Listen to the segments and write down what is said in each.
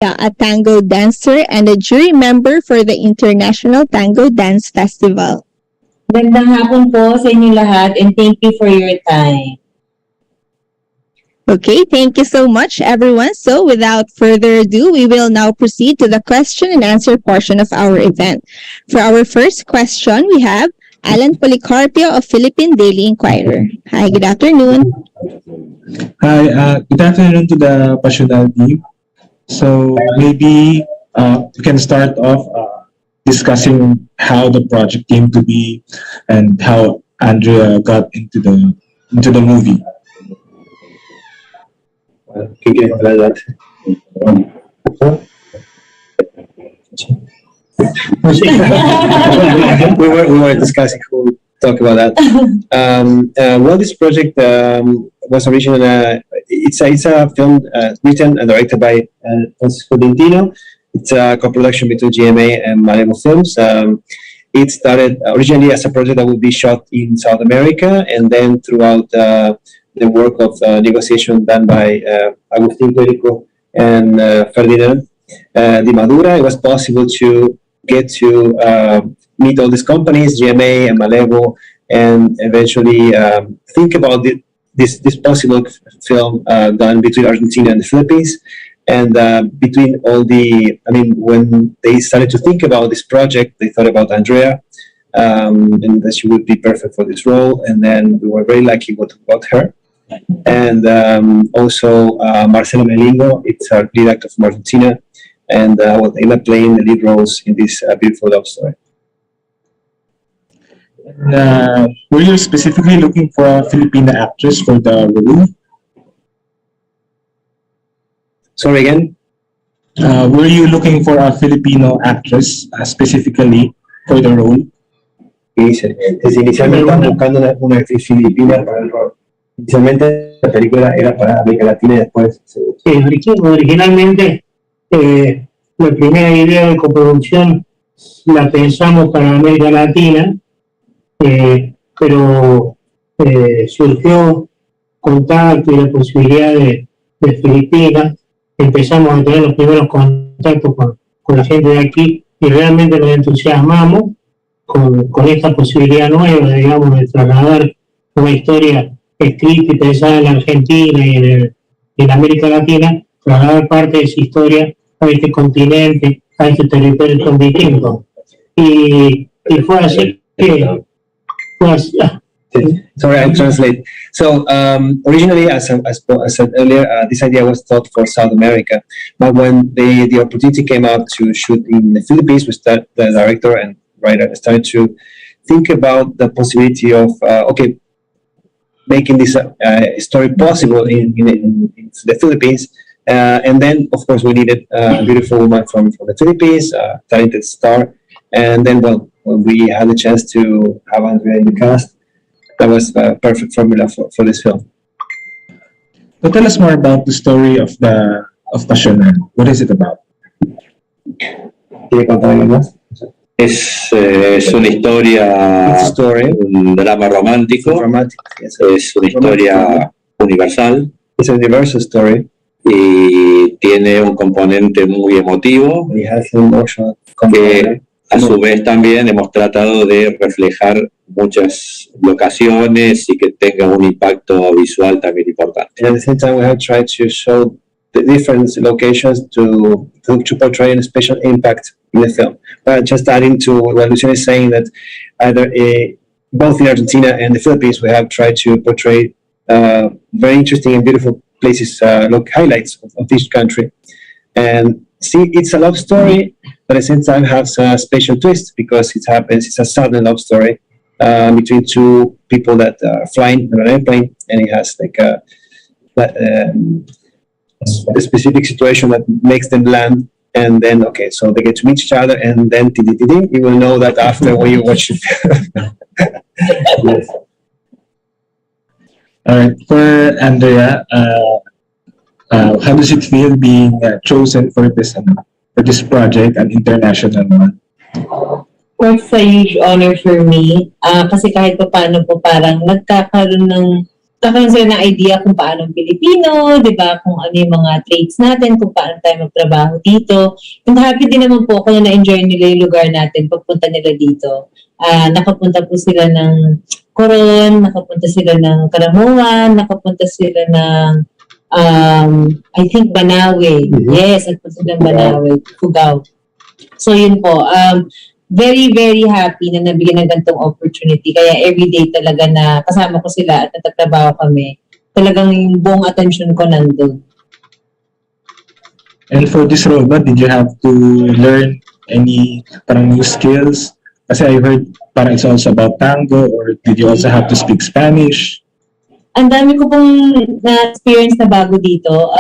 a tango dancer and a jury member for the International Tango Dance Festival. Magandang hapon po sa inyo lahat and thank you for your time. Okay, thank you so much, everyone. So without further ado, we will now proceed to the question and answer portion of our event. For our first question, we have Alan Policarpio of Philippine Daily Inquirer. Hi, good afternoon. Hi, good afternoon to the Pasional team. So maybe we can start off discussing how the project came to be and how Andrea got into the movie. We were discussing who would talk about that. Well, this project was originally it's a film written and directed by Filipino. It's a co-production between GMA and Malibu Films. It started originally as a project that would be shot in South America, and then throughout the work of negotiation done by Agustin Perico and Ferdinand Di Madura, it was possible to get to meet all these companies, GMA and Malevo, and eventually think about this possible film done between Argentina and the Philippines. And between all when they started to think about this project, they thought about Andrea, and that she would be perfect for this role. And then we were very lucky what got her. And also Marcelo Melingo, it's a lead actor from Argentina, and was playing the lead roles in this beautiful love story. Were you specifically looking for a Filipino actress for the role? Sorry again? Were you looking for a Filipino actress specifically for the role? Inicialmente estaban buscando una actriz filipina para el rol. Inicialmente la película era para América Latina y después... Originalmente la primera idea de coproducción la pensamos para América Latina, pero surgió contacto y la posibilidad de Filipinas. Empezamos a tener los primeros contactos con la gente de aquí y realmente nos entusiasmamos con esta posibilidad nueva, digamos, de trasladar una historia escrita y pensada en la Argentina y en América Latina, trasladar parte de esa historia a este continente, a este territorio tan distinto. Y fue así que... Sorry, I'll translate. So originally, as I said earlier, this idea was thought for South America. But when the opportunity came up to shoot in the Philippines, the director and writer started to think about the possibility of making this story possible in the Philippines. And then, of course, we needed a beautiful woman from the Philippines, a talented star. And then, when we had the chance to have Andrea in the cast, that was a perfect formula for this film. So tell us more about the story of Pasional. What is it about? ¿Quiere contar algo más? Es una historia, un drama romántico, es una historia universal. It's a universal story. Y tiene un componente muy emotivo. It has an emotional component. A su vez también hemos tratado de reflejar muchas locaciones y que tenga un impacto visual también importante. And at the same time, we have tried to show the different locations to portray a special impact in the film. But just adding to what Luciano is saying, that either both in Argentina and the Philippines, we have tried to portray very interesting and beautiful places, highlights of each country. And see, it's a love story, but at the same time has a special twist because it's a sudden love story between two people that are flying on an airplane, and it has like a specific situation that makes them land, and then so they get to meet each other, and then you will know that after when you watch it. Yes. All right, for Andrea, how does it feel being chosen for this project, an international one? Well, it's a huge honor for me. Kasi kahit pa paano po parang nagkakaroon ng Nakaroon sila ng idea kung paano ang Pilipino, di ba? Kung ano yung mga traits natin, kung paano tayo magtrabaho dito. And happy din naman po kung na-enjoy nila yung lugar natin pagpunta nila dito. Nakapunta po sila ng Coron, nakapunta sila ng Karamuan, nakapunta sila ng I think Banawe. Yes, nakapunta sila ng Banawe, Cugao. So yun po. Very, very happy na nabigyan ng ganitong opportunity. Kaya everyday talaga na kasama ko sila at natatrabaho kami, talagang yung buong attention ko nandun. And for this role, did you have to learn any parang new skills? Kasi I heard parang it's also about tango, or did you also have to speak Spanish? Ang dami ko pong na-experience na bago dito.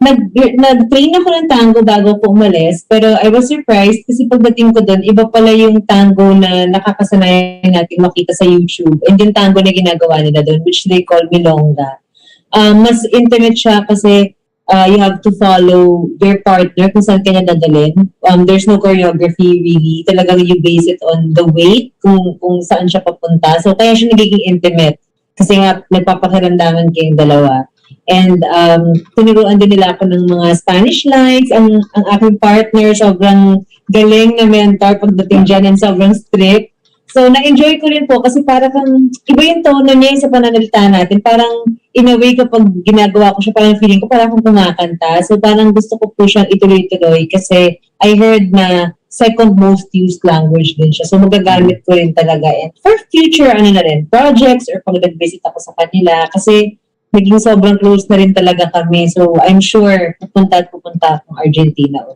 Nag-train ako ng tango bago ko umalis, pero I was surprised kasi pagdating ko doon, iba pala yung tango na nakakasanayan natin makita sa YouTube, and yung tango na ginagawa nila doon, which they call milonga. Mas intimate siya kasi you have to follow their partner kung saan kanya dadalhin. There's no choreography really. Talagang you base it on the weight, kung saan siya papunta. So kaya siya nagiging intimate kasi nga nagpapakiramdaman kayong dalawa. And tinuruan din nila ako ng mga Spanish lines. Ang aking partner, sobrang galing na mentor pagdating dyan, and sobrang strict. So, na-enjoy ko rin po kasi parang iba yung tono niya sa pananalita natin. Parang, in a way, kapag ginagawa ko siya, parang feeling ko parang akong kumakanta. So, parang gusto ko po siyang ituloy-tuloy kasi I heard na second most used language din siya. So, magagamit ko rin talaga. And for future, projects or pag nag-visit ako sa kanila. Kasi, naging sobrang close na rin talaga kami. So, I'm sure pupunta akong Argentina.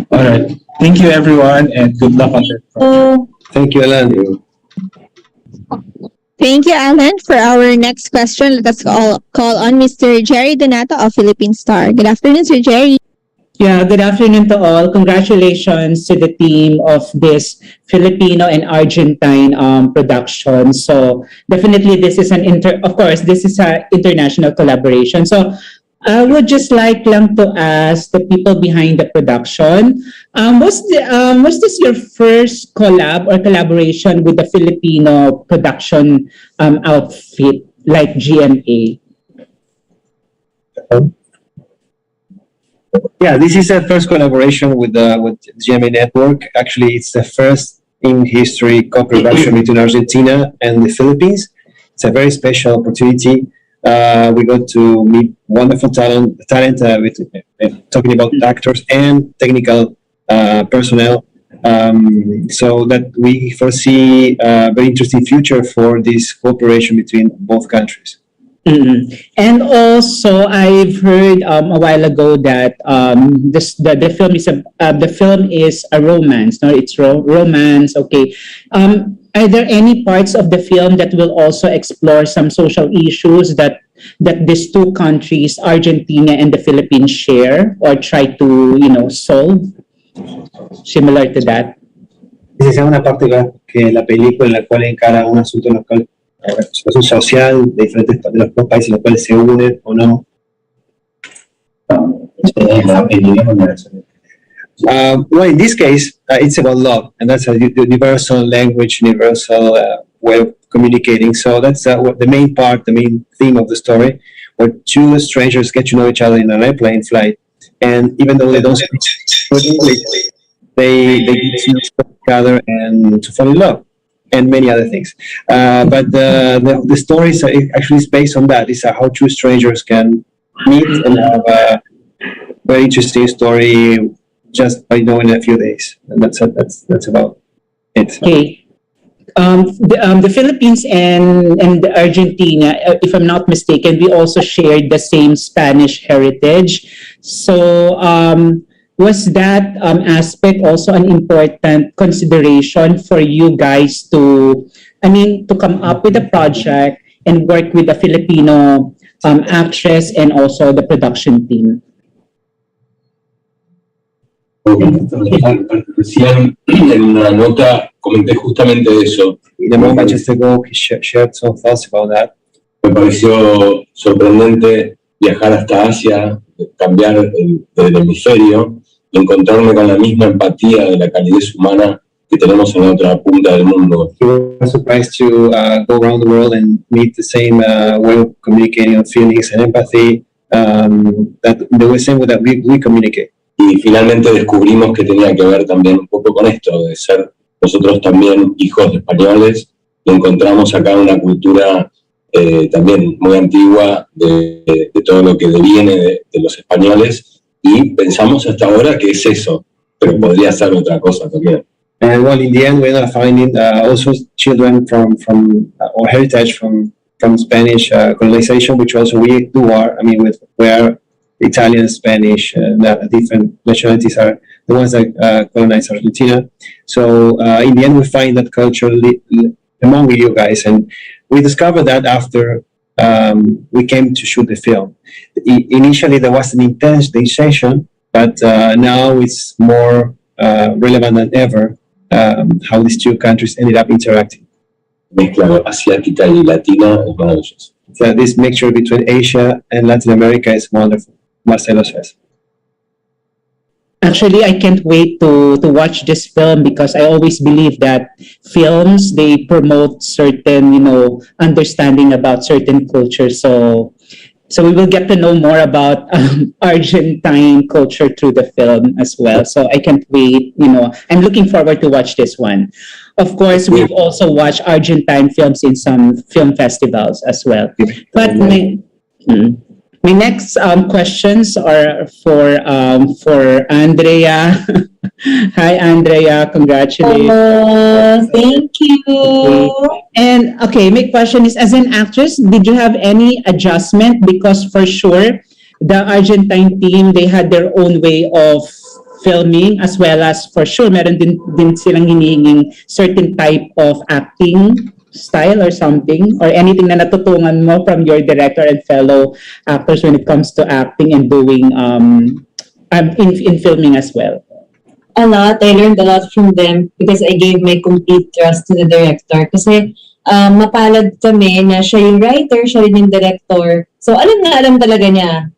Alright. Thank you everyone, and good luck on that project. Thank you, Alan. Thank you, Alan. For our next question, let us call on Mr. Jerry Donato of Philippine Star. Good afternoon, Sir Jerry. Yeah, good afternoon to all. Congratulations to the team of this Filipino and Argentine production. So definitely this is this is an international collaboration. So I would just like lang to ask the people behind the production, was this your first collab or collaboration with the Filipino production outfit like GMA? Yeah, this is the first collaboration with GMA Network. Actually, it's the first in history co-production between Argentina and the Philippines. It's a very special opportunity. We got to meet wonderful talent with talking about actors and technical personnel. So that we foresee a very interesting future for this cooperation between both countries. Mm-hmm. And also, I've heard a while ago that the film is a romance. No, it's romance. Okay. Are there any parts of the film that will also explore some social issues that these two countries, Argentina and the Philippines, share or try to solve? Similar to that. Esa es una parte que la película en la cual encara un asunto local. Situación social de diferentes de los dos países en los cuales se unen o no. Well, in this case, it's about love, and that's a universal language, universal way of communicating. So that's the main part, the main theme of the story, where two strangers get to know each other in an airplane flight, and even though they don't speak English, they get to know each other and to fall in love. And many other things, but the story is actually based on that. It's how two strangers can meet and have a very interesting story just by knowing a few days, and that's about it. Okay, the Philippines and the Argentina, if I'm not mistaken, we also shared the same Spanish heritage. So was that aspect also an important consideration for you guys to come up with a project and work with a Filipino actress and also the production team? Recién en una nota comenté justamente de eso. A moment just ago, he shared some thoughts about that. Me pareció sorprendente viajar hasta Asia, cambiar del hemisferio, encontrarme con la misma empatía de la calidez humana que tenemos en otra punta del mundo. He was surprised to go around the world and meet the same way of communicating on feelings and empathy that the same way that we communicate. Y finalmente descubrimos que tenía que ver también un poco con esto, de ser nosotros también hijos de españoles, y encontramos acá una cultura también muy antigua de todo lo que deviene de los españoles, y pensamos hasta ahora que es eso, pero podría ser otra cosa también. And well, in the end, we ended up finding also children from or heritage from Spanish colonization, which also we are. I mean, we are Italian, Spanish, different nationalities are the ones that colonized Argentina. So in the end, we find that culture among you guys, and we discovered that after we came to shoot the film. Initially, there was an intention, but now it's more relevant than ever how these two countries ended up interacting. Mezcla asiática y latina es maravilloso. So this mixture between Asia and Latin America is wonderful. Marcelo says. Actually, I can't wait to watch this film because I always believe that films, they promote certain, understanding about certain cultures. So we will get to know more about Argentine culture through the film as well. So I can't wait, I'm looking forward to watch this one. Of course, we've also watched Argentine films in some film festivals as well. But my next questions are for Andrea. Hi, Andrea. Congratulations. Thank you. And okay, my question is, as an actress, did you have any adjustment? Because for sure, the Argentine team, they had their own way of filming, as well as for sure, meron din silang hinihinging certain type of acting style or something, or anything na natutungan mo from your director and fellow actors when it comes to acting and doing in filming as well? A lot. I learned a lot from them because I gave my complete trust to the director. Kasi mapalad kami na siya yung writer, siya rin yung director. So alam talaga niya.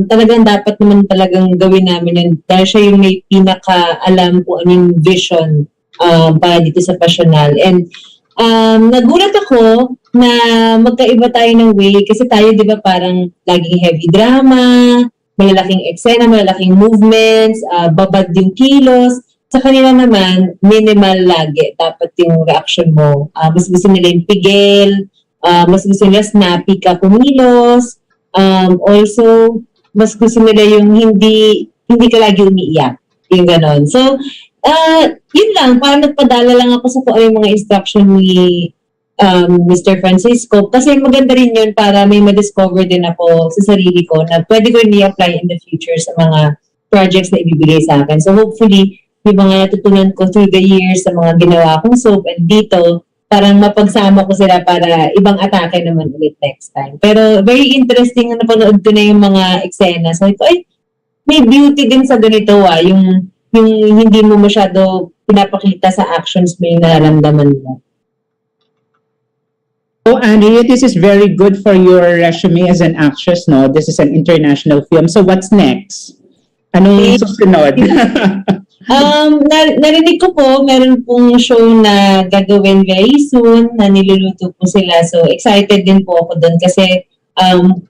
Talagang dapat naman talagang gawin namin yun. Dahil siya yung may pinaka-alam kung anong vision para dito sa Pasional. And nagulat ako na magkaiba tayo ng way kasi tayo, di ba, parang laging heavy drama, malalaking eksena, malalaking movements, babad yung kilos. Sa kanila naman, minimal lagi. Dapat yung reaction mo. Mas gusto nila yung pigil, mas gusto nila snappy ka kumilos. Also, mas gusto nila yung hindi ka lagi umiiyak. Yung ganon. So, yun lang, parang nagpadala lang ako sa kung ano yung mga instruction ni Mr. Francisco. Kasi maganda rin yun para may ma-discover din ako sa sarili ko na pwede ko rin i-apply in the future sa mga projects na ibibigay sa akin. So hopefully, yung mga natutunan ko through the years sa mga ginawa kong soap and dito, parang mapagsama ko sila para ibang atake naman ulit next time. Pero very interesting na napanood ko na yung mga eksena. So ito, may beauty din sa ganito yung hindi mo masyado pinapakita sa actions mo yung nararamdaman mo. Oh, Andrea, this is very good for your resume as an actress, no? This is an international film. So what's next? Anong susunod? Narinig ko po, meron pong show na gagawin very soon na niluluto po sila. So excited din po ako doon kasi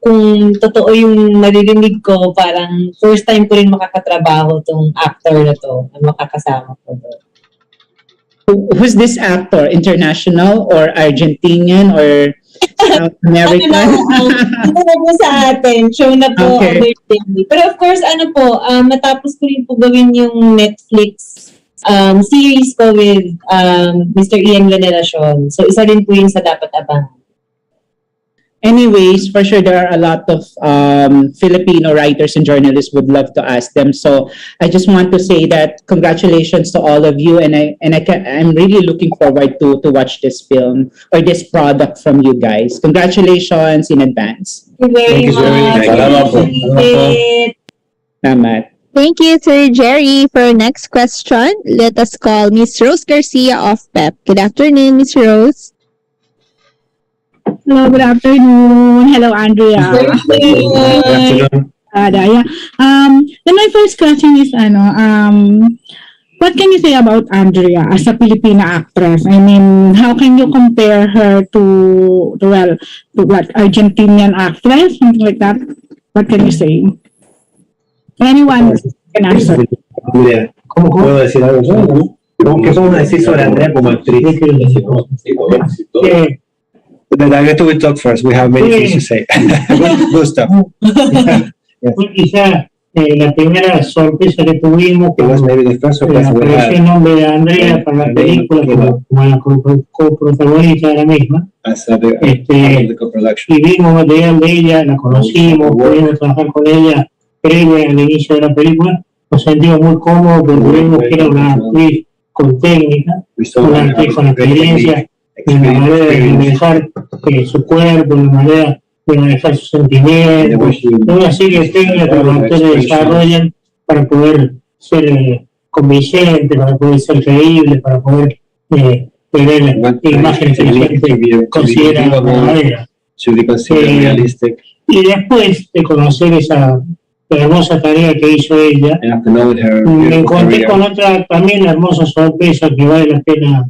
kung totoo yung naririnig ko, parang first time ko rin makakatrabaho tong actor na to, na makakasama ko doon. Who's this actor? International or Argentinian or South American? Ano na po sa atin? Show na po. Okay. Pero of course, matapos ko rin po gawin yung Netflix series ko with Mr. Ian Veneracion. So isa rin po yun sa dapat abangan. Anyways, for sure there are a lot of Filipino writers and journalists would love to ask them. So I just want to say that congratulations to all of you, and I'm really looking forward to watch this film or this product from you guys. Congratulations in advance. Thank you very much. Salamat po. Salamat. Thank you, Sir Jerry. For our next question, let us call Miss Rose Garcia of PEP. Good afternoon, Miss Rose. Hello, good afternoon. Hello, Andrea. Good afternoon. Then my first question is, what can you say about Andrea as a Filipina actress? I mean, how can you compare her to what, Argentinian actress, something like that? What can you say? Anyone can answer. Mira, ¿cómo puedo decir algo yo? ¿No? ¿Qué podemos decir sobre Andrea como actriz? The director will talk first. We have many things to say. Good stuff. Fue quizá la primera sorpresa que tuvimos, que It was maybe the first surprise we apareció el had nombre de Andrea para la película como la coprotagonista de la misma. as the co-production. Y vimos material de ella, la conocimos, pudimos trabajar con ella previo al inicio de la película. Nos sentimos muy cómodos porque vimos que era una actriz con técnica, We saw una her actriz con have great experiencia en la manera de manejar su cuerpo, en la manera de manejar sus sentimientos, una serie de técnicas que los actores desarrollan para poder ser convincente, para poder ser creíble, para poder tener imágenes que la gente considera verdaderas. Should be considered realistic. Y después de conocer esa hermosa tarea que hizo ella, And after knowing her me beautiful encontré career, con otra también hermosa sorpresa que vale la pena,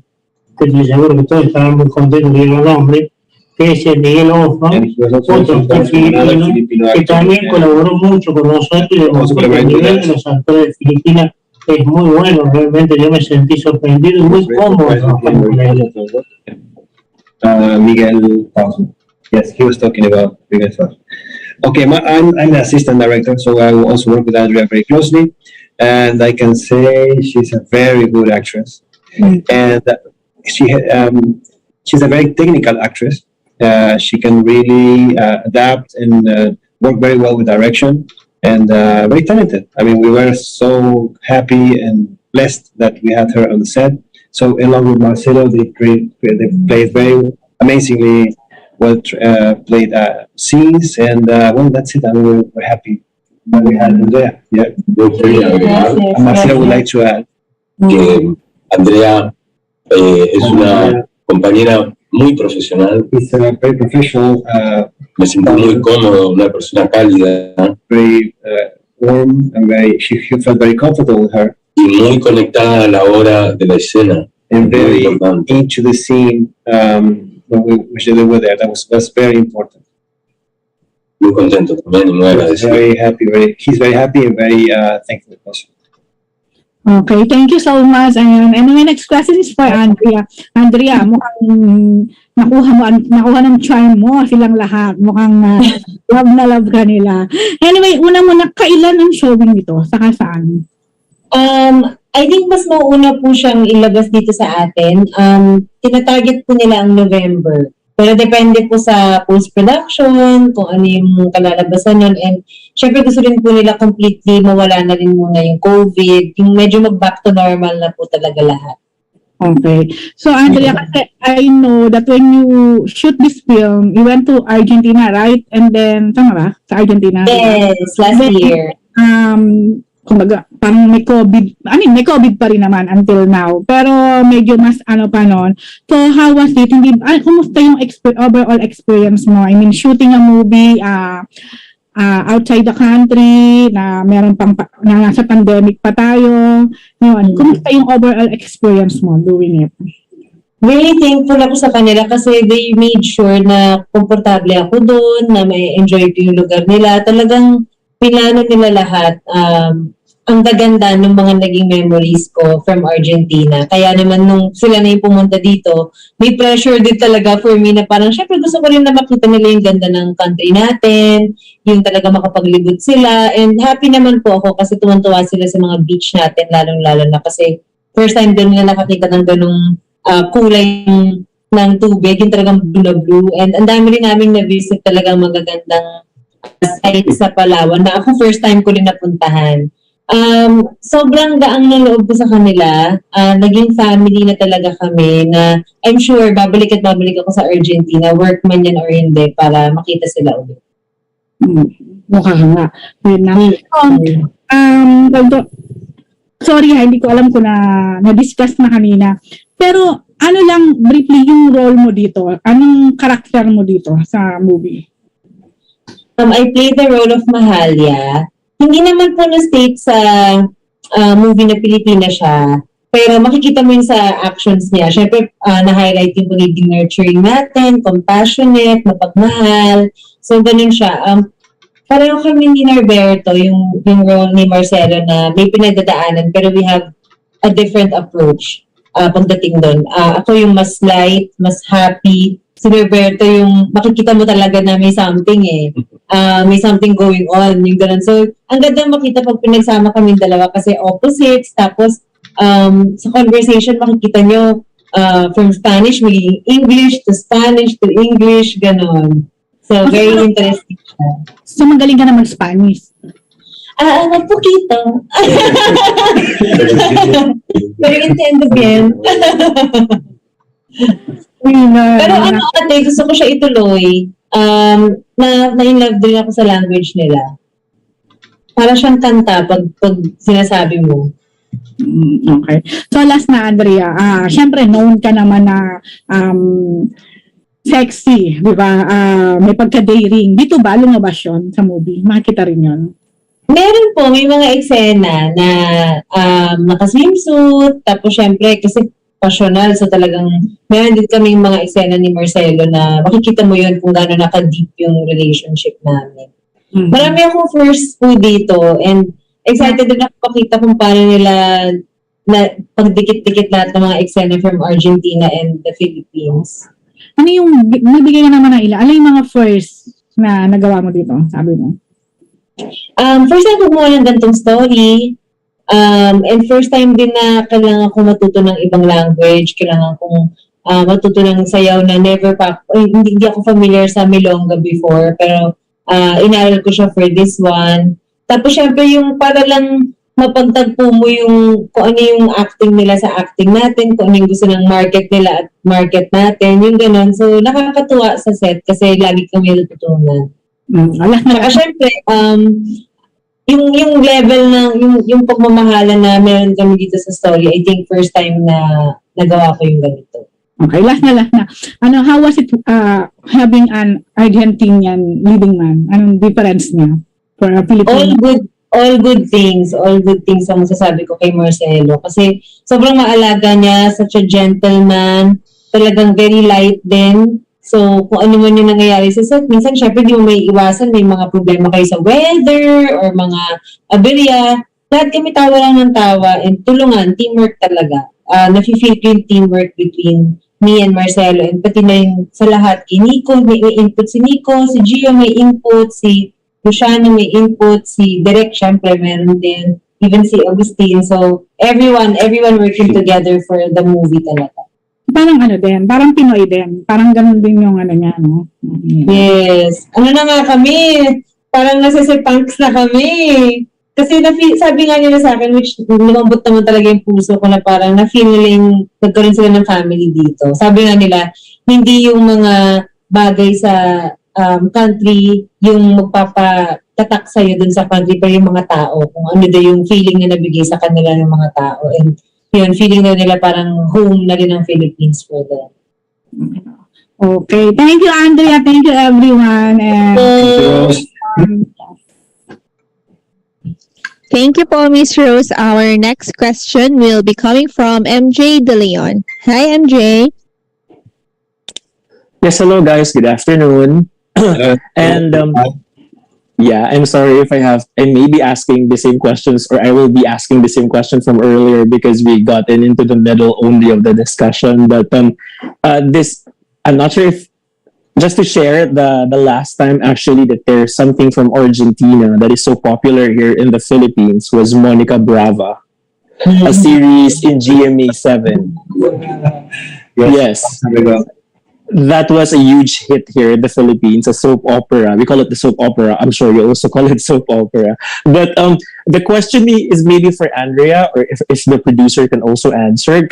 que estoy seguro que todos estarán muy contentos de ir al nombre, que es el Miguel Hoffman, and he was also otro actor another filipino, Filipino que actor. también colaboró mucho con nosotros y demostró que el nivel de los actores de Filipinas es muy bueno. Realmente yo me sentí sorprendido y muy cómodo trabajando con él. Miguel Pauso. Yes, he was talking about Miguel Pauso. Okay, I'm the assistant director, so I will also work with Andrea very closely, and I can say she's a very good actress, and she's a very technical actress. She can really adapt and work very well with direction, and very talented. I mean, we were so happy and blessed that we had her on the set. So along with Marcelo, they played very amazingly well played scenes, and well, that's it. I mean, we're happy that we had Andrea. Yeah. Yo quería agregar And Marcelo would like to add. que Andrea es una compañera muy profesional. He's a very professional, Me sentí muy cómodo, una persona cálida very warm, and she felt very comfortable with her, y muy conectada a la hora de la escena. and Muy very importante. into the scene when they were there. That was very important. Muy contento también y muy agradecido. He's very happy and very thankful also. Okay, thank you so much. And my next question is for Andrea. Andrea, mukhang nakuha ng charm mo silang lahat. Mukhang love na love ka nila. Anyway, una muna, kailan ang showing nito? Saka saan? I think mas mauna po siyang ilabas dito sa atin. Tinatarget po nila ang November. Pero depende po sa post-production, kung ano yung kalalabasan nun. And syempre gusto rin po nila completely mawala na rin muna yung COVID. Yung medyo mag-back to normal na po talaga lahat. Okay. So, Andrea, kasi I know that when you shoot this film, you went to Argentina, right? And then, tama ba? Sa Argentina? Yes, last year. Kumbaga, parang may COVID pa rin naman until now. Pero medyo mas pa noon. So, how was it? Kumusta yung overall experience mo? I mean, shooting a movie outside the country, na meron pang na nasa pandemic pa tayo. Yun. Kumusta yung overall experience mo doing it? Very thankful ako sa kanila kasi they made sure na komportable ako doon, na may enjoy ko yung lugar nila. Talagang pinano nila lahat. Ang gaganda ng mga naging memories ko from Argentina. Kaya naman nung sila na yung pumunta dito, may pressure din talaga for me na parang syempre gusto ko rin na makita nila yung ganda ng country natin, yung talaga makapaglibot sila. And happy naman po ako kasi tuwan-tuwa sila sa mga beach natin, lalong-lalo na kasi first time din nila nakakita ng ganung kulay ng tubig, yung talagang blue na blue. And ang dami rin namin na-visit talagang magagandang sites sa Palawan na ako first time ko rin napuntahan. Sobrang gaang ng loob ko sa kanila. Naging family na talaga kami na I'm sure babalik at babalik ako sa Argentina, work man yan or hindi, para makita sila ulit. Mukha nga. Yun na. Sorry hindi ko alam kung na-discuss na kanina. Pero ano lang briefly yung role mo dito? Anong karakter mo dito sa movie? I played the role of Mahalia. Hindi naman po na-state sa movie na Pilipina siya. Pero makikita mo yun sa actions niya. Siyempre, na-highlight yung pagiging nurturing natin, compassionate, mapagmahal. So, ganun siya. Pareho kami ni Norberto, yung role ni Marcelo na may pinagdadaanan, pero we have a different approach pagdating doon. Ako yung mas light, mas happy. Si Norberto yung makikita mo talaga na may something may something going on, yung ganun. So, ang ganda makita pag pinagsama kami dalawa kasi opposites, tapos sa conversation makikita nyo from Spanish, magiging English to Spanish to English, ganon. So, very interesting siya. So, magaling ka na mag-Spanish. Un poquito. Pero entiendo bien. Pero ate, gusto ko siya ituloy. Na-in-love din ako sa language nila. Para siyang kanta pag sinasabi mo. Okay. So last na, Andrea, syempre known ka naman na sexy, di ba? May pagka-daring. Dito ba lumabas yun sa movie? Makikita rin yun. Meron po, may mga eksena na naka-swimsuit, tapos syempre kasi pasional, so talagang meron din kami mga eksena ni Marcelo na makikita mo yun kung gaano naka-deep yung relationship namin. Mm-hmm. Marami akong first po dito and excited din ako pakita kung paano nila na pagdikit-dikit lahat ng mga eksena from Argentina and the Philippines. Ano yung, nabigay ka naman ng ilan? Ano yung mga first na nagawa mo dito? Sabi mo. First time ko gumawa ng gantong story. And first time din na kailangan kong matuto ng ibang language. Kailangan kong matuto ng sayaw na never pa, hindi ako familiar sa Milonga before. Pero inaral ko siya for this one. Tapos syempre yung para lang mapagtagpo mo yung kung ano yung acting nila sa acting natin, kung ano yung gusto ng market nila at market natin, yung ganun. So nakakatuwa sa set kasi lagi kami natutunan. Saka syempre, yung level ng yung pagmamahala na meron kami dito sa story, I think first time na nagawa ko yung ganito. Okay, last na. Ano, how was it having an Argentinian leading man? Anong difference niya for a Filipino? All good things ang masasabi ko kay Marcelo. Kasi sobrang maalaga niya, such a gentleman, talagang very light din. So, kung ano man yung nangyayari sa set, minsan syempre di mo may iwasan, may mga problema kayo sa weather or mga aberya. Lahat kami tawa lang ng tawa and tulungan, teamwork talaga. Nafe-feel ko yung teamwork between me and Marcelo and pati na yung sa lahat. Nico, may input si Nico, si Gio may input, si Luciano may input, si Derek syempre meron din, even si Agustin. So, everyone working together for the movie talaga. Parang ano din, parang Pinoy din. Parang ganun din yung ano niya, no? Yes. Ano na nga kami, parang nasa-punks na kami. Kasi sabi nga nila sa akin, which lumambot naman talaga yung puso ko na parang na-feeling nagkaroon sila ng family dito. Sabi nga nila, hindi yung mga bagay sa country yung magpapatatak sa'yo dun sa country, pero yung mga tao, kung ano daw yung feeling na nabigay sa kanila ng mga tao. And yun, feeling na nila parang home na rin ang Philippines for them. Okay. Thank you, Andrea. Thank you, everyone. And Thank you po, Miss Rose. Our next question will be coming from MJ De Leon. Hi, MJ. Yes, hello guys. Good afternoon. And yeah, I'm sorry if I may be asking the same questions, or I will be asking the same question from earlier because we gotten into the middle only of the discussion. But I'm not sure if, just to share, the last time actually that there's something from Argentina that is so popular here in the Philippines was Monica Brava, a series in GMA 7. Yes. That was a huge hit here in the Philippines, a soap opera. We call it the soap opera. I'm sure you also call it soap opera. But the question is maybe for Andrea, or if the producer can also answer.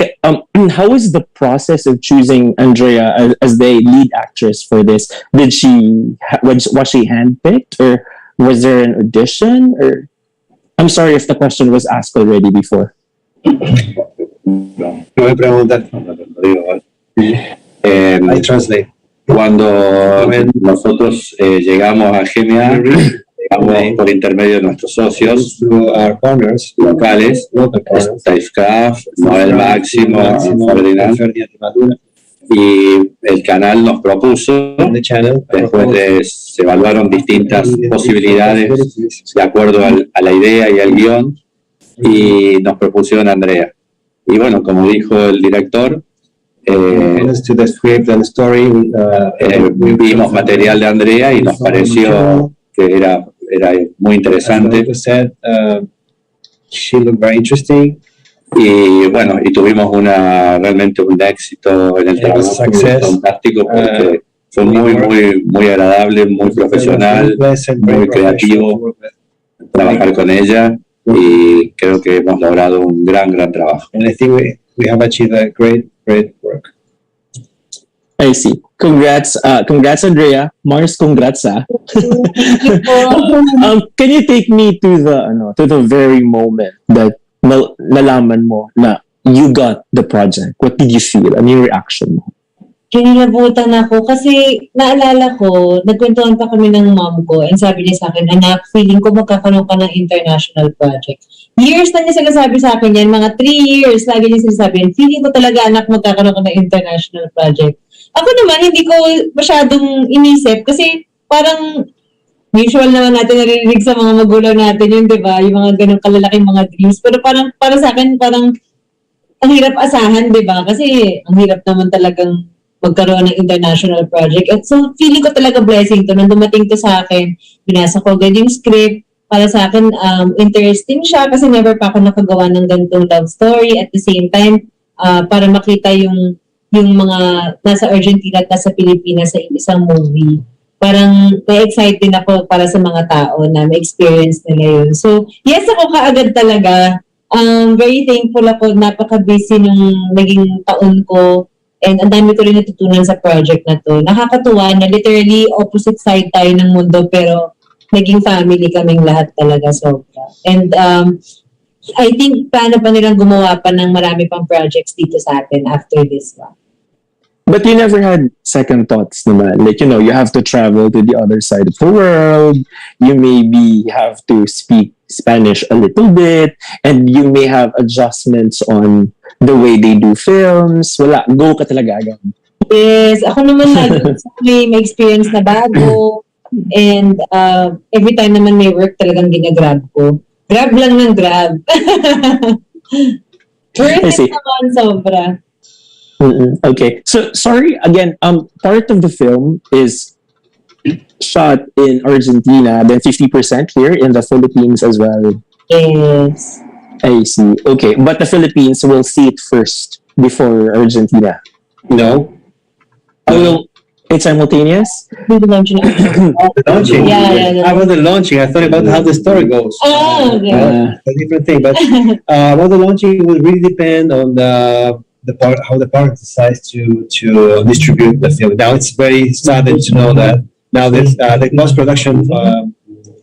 How is the process of choosing Andrea as the lead actress for this? Was she handpicked, or was there an audition? Or I'm sorry if the question was asked already before. I translate. Cuando nosotros llegamos a GMA, Llegamos por intermedio de nuestros socios through our partners, locales, local partners, Stafecraft, Noel Máximo, Ferdinand, y el canal nos propuso, the channel. después se evaluaron distintas posibilidades de acuerdo a la idea y al guión, y nos propusieron a Andrea. Y bueno, como dijo el director, To the script and story, vimos material de Andrea y nos pareció que era muy interesante. She looked very interesting. Y bueno, y tuvimos realmente un éxito en el trabajo fantástico, porque fue muy agradable, muy profesional, muy creativo trabajar con ella, y creo que hemos logrado un gran trabajo. And I think we have achieved a great work. I see. Congrats, Andrea. Mars, congrats, ah. Can you take me to the very moment that nalaman mo na you got the project? What did you feel? Ano yung reaction mo? Kinilabutan ako kasi naalala ko, nagkwentuhan pa kami ng mom ko and sabi niya sa akin, anak, feeling ko magkakaroon ka ng international project. Years na niya sinasabi sa akin yan, mga 3 years, lagi niya sinasabi, feeling ko talaga anak magkakaroon ka ng international project. Ako naman, hindi ko masyadong inisip kasi parang usual naman natin naririnig sa mga magulang natin yun, di ba? Yung mga ganong kalalaking mga dreams. Pero parang para sa akin, parang ang hirap asahan, di ba? Kasi ang hirap naman talagang magkaroon ng international project. At so, feeling ko talaga blessing to. Nung dumating to sa akin, binasa ko agad yung script. Para sa akin, interesting siya kasi never pa ako nakagawa ng ganitong love story. At the same time, para makita yung mga nasa Argentina at nasa Pilipinas sa isang movie. Parang na-excite din ako para sa mga tao na ma-experience nila yun. So, yes, ako kaagad talaga. Very thankful ako. Napaka-busy nung naging taon ko. And ang dami ko rin natutunan sa project na to. Nakakatuwa na literally opposite side tayo ng mundo pero naging family kaming lahat talaga sobra. And I think paano pa nilang gumawa pa ng marami pang projects dito sa atin after this one. But you never had second thoughts naman. Like, you have to travel to the other side of the world. You maybe have to speak Spanish a little bit. And you may have adjustments on the way they do films. Wala, go ka talaga agad. Yes, ako naman may experience na bago. And every time naman may work talagang ginagrab ko. Grab lang ng grab. Worth it naman sobra. Okay. So, sorry, again, part of the film is shot in Argentina, then 50% here in the Philippines as well. Yes. I see. Okay. But the Philippines will see it first before Argentina. No. It's simultaneous? The launching. Yeah. How about the launching? I thought about how the story goes. Oh, okay. A different thing. But about the launching will really depend on how the park decides to distribute the film. Now it's very sudden to know that now the post production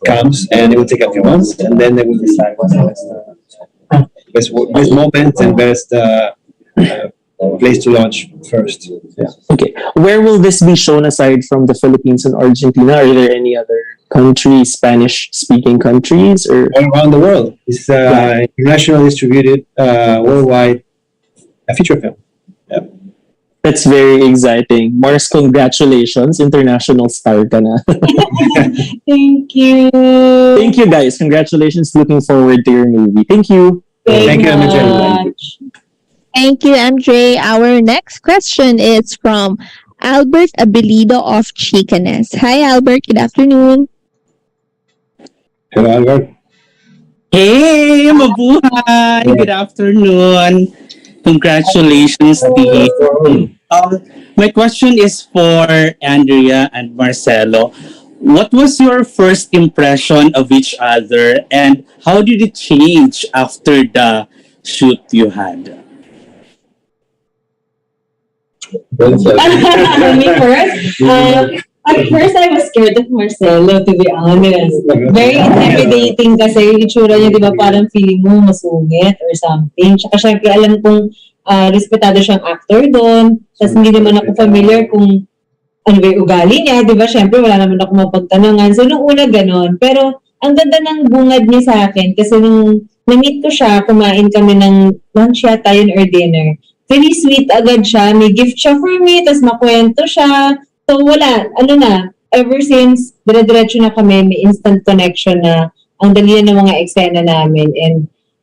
comes and it will take a few months and then they will decide what's the best moment and best place to launch first. Yeah. Okay. Where will this be shown aside from the Philippines and Argentina? Are there any other countries, Spanish-speaking countries, or all around the world? It's internationally distributed, worldwide. A feature film. Yeah. That's very exciting. Mars, congratulations. International star ka na. Thank you. Thank you, guys. Congratulations. Looking forward to your movie. Thank you. Thank you, MJ. Thank you, MJ. Our next question is from Albert Abilido of Chicanes. Hi, Albert. Good afternoon. Hello, Albert. Hey, mabuhay! Good afternoon. Congratulations, team. My question is for Andrea and Marcelo. What was your first impression of each other and how did it change after the shoot you had? Me first? At first, I was scared of Marcelo, to be honest. Very intimidating kasi yung itsura niya, di ba, parang feeling mo masungit or something. Tsaka syempre, alam kong respetado siyang actor doon. Tapos hindi naman ako familiar kung ano ba yung ugali niya, di ba? Siyempre, wala naman ako mapagtanungan. So, nung una ganon. Pero, ang ganda ng bungad niya sa akin kasi nung na-meet ko siya, kumain kami ng lunch yata yun or dinner. Very sweet agad siya. May gift siya for me, tapos makwento siya. So, wala. Ano na, ever since, dire-diretso na kami, may instant connection na ang dali na ng mga eksena namin. And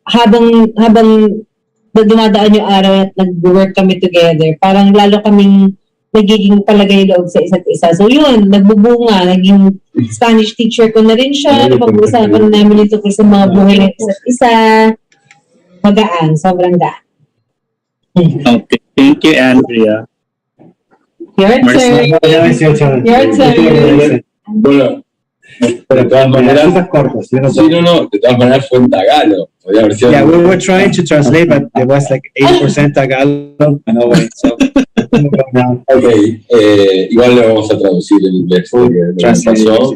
habang dumadaan yung araw at nag-work kami together, parang lalo kaming nagiging palagay loob sa isa't isa. So yun, nagbubunga, naging Spanish teacher ko na rin siya, napag-uusapan namin ito sa mga buhay ng isa't isa. Magaan, sobrang gaan. Okay. Thank you, Andrea. Your turn. Your turn. Bueno, de todas maneras, sí, no, de todas maneras fue en tagalo. Podría haber sido. Yeah, we were trying to translate, but there was like 80% Tagalog. No way. So, okay, igual le vamos a traducir en inglés. translation.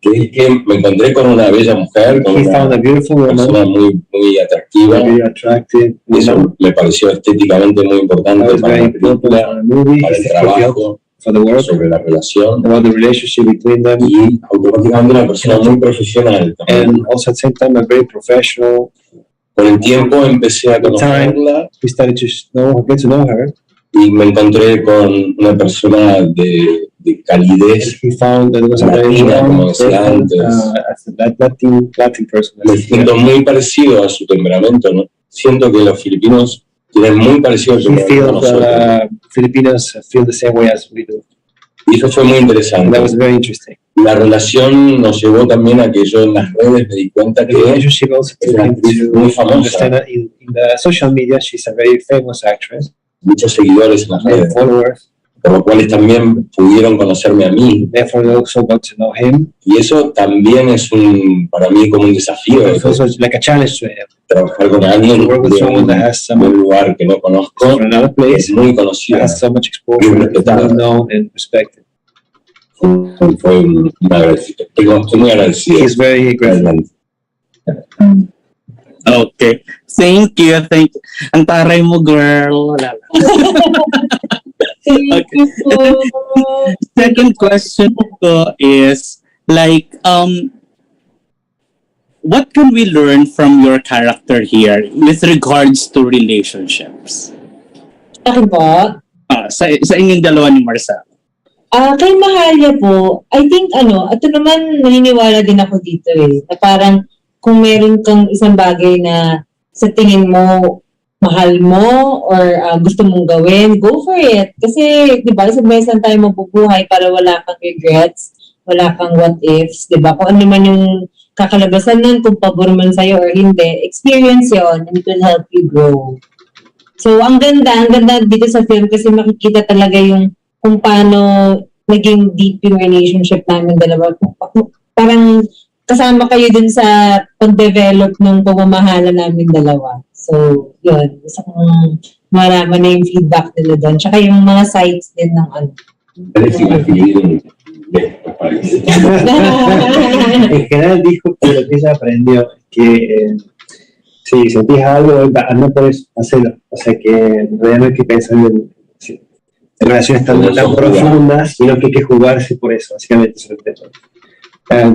Que es que me encontré con una bella mujer, con He found una a beautiful persona woman, muy atractiva. very attractive. Eso me pareció estéticamente muy That importante was para very la important película, for the movie, para el trabajo, for the work, sobre la relación. about the relationship between them, Y automáticamente una persona muy profesional también. and also at the same time a very professional. Con el tiempo empecé a With time, conocerla we started to get to know her. y me encontré con una persona de calidez. He found that it was a very Latina, como warm decía person, antes. as a Latin person. Me siento muy parecido a su temperamento, ¿no? Siento que los filipinos tienen muy parecido al He temperamento a feels nosotros. Filipinos feel the same way as we do. Y eso fue muy And interesante. that was very interesting. La relación nos llevó también a que yo en las redes me di cuenta The que relationship also es took una him actriz to muy famosa, understand that in the social media she's a very famous actress, muchos seguidores en las many redes, followers. por lo cual también pudieron conocerme a mí. Therefore, they also got to know him. Y eso también es para mí como un desafío, It's also like a challenge to him. trabajar con alguien To work with de someone that has un lugar que no conozco, from another que es place, muy that conocido. has so much exposure, Bien is respetado. well known and respected. Fue un agradecido. Estoy muy agradecido. He's very grateful. Realmente. Okay. Thank you. Ang taray mo, girl. Wala lang. Thank you po. Second question ko is, like, what can we learn from your character here with regards to relationships? Akin po, Sa inyong dalawa ni Marcel. kay Mahalia po, I think ito naman naniniwala din ako dito na parang kung meron kang isang bagay na sa tingin mo mahal mo or gusto mong gawin, go for it. Kasi, di ba, sa besan tayo mabubuhay para wala kang regrets, wala kang what ifs, di ba? Kung ano man yung kakalabasan nun, kung pabor man sa'yo or hindi, experience yon and it will help you grow. So, ang ganda dito sa film kasi makikita talaga yung kung paano naging deep yung relationship namin dalawa. Parang kasama kayo dun sa pag-develop ng pamamahala namin dalawa. So, yun. Gusto kong maraman na yung feedback nila doon. Tsaka yung mga sites din ng En general dijo que lo que ella aprendió que si sentís algo, no puedes hacerlo. O sea que en realidad no hay que pensar en relaciones tan profundas, sino que hay que jugarse por eso. Básicamente eso es lo que todo.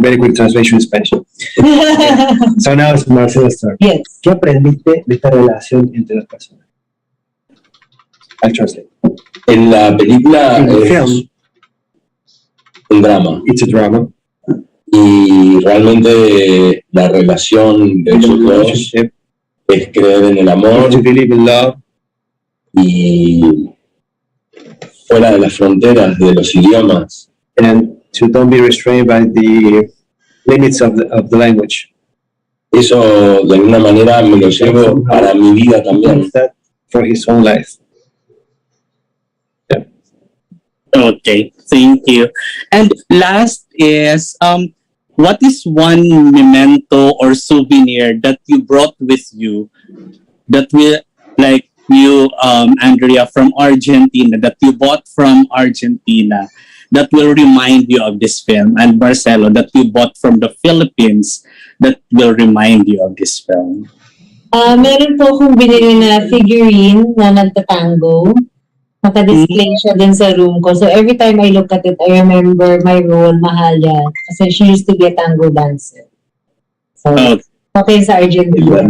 Very quick translation in Spanish. So now it's Marcela's turn. Yes. ¿Qué aprendiste de esta relación entre las personas? I'll translate. En la película In the es film, un drama. it's a drama. Y realmente la relación de In the ellos dos relationship, es creer en el amor to believe in love, y fuera de las fronteras de los idiomas. and to don't be restrained by the limits of the language. Eso de alguna manera me lo llevo para mi vida también. That for his own life. Okay, thank you. And last is, what is one memento or souvenir that you brought with you that will, like you, Andrea, from Argentina, that you bought from Argentina, that will remind you of this film, and Marcelo, that you bought from the Philippines, that will remind you of this film? Meron po akong binili na figurine na nagtatango. Naka-display siya dun sa room ko. So every time I look at it, I remember my role, mahal yan. Kasi she used to be a tango dancer. So, okay sa Argentina.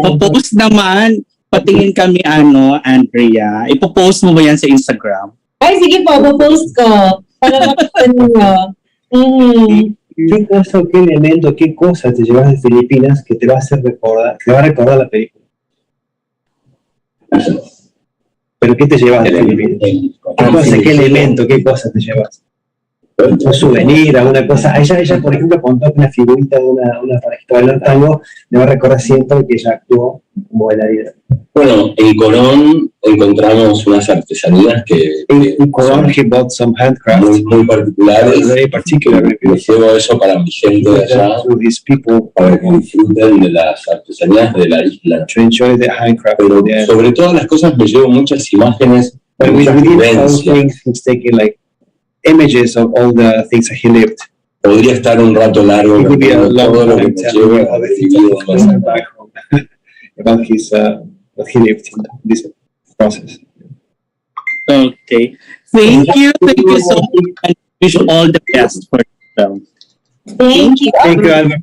Popost naman, patingin kami Andrea. Ipopost mo ba yan sa Instagram? Ay, sige po, post ko. Para makita ninyo. ¿Qué cosa o qué elemento, qué cosa te llevas de Filipinas que te va a hacer recordar, que va a recordar la película? ¿Pero qué te llevas de Filipinas? ¿Qué cosa, qué elemento, qué cosa te llevas? Un souvenir, alguna cosa. Ella, por ejemplo, contó que una figurita de una parejita bailando tango le va a recordar siempre que ella actuó como bailarina. Bueno, en Colón encontramos unas artesanías que In Colón, he bought some handcrafts. muy particulares. Very particular. Y llevo eso para mi gente de allá, To these people para que disfruten de las artesanías de la isla. to enjoy the handcraft. Pero Yeah. sobre todas las cosas me llevo muchas imágenes, But muchas within all vivencias. things, he's taking like images of all the things that he lived. Podría estar un rato largo It could be a contando long todo lo que time me telling llevo you all the things vivido that he learned back home about his what he lived in this process. Okay. Thank you so much. And wish you all the best for the film. Thank you. Thank you, Albert.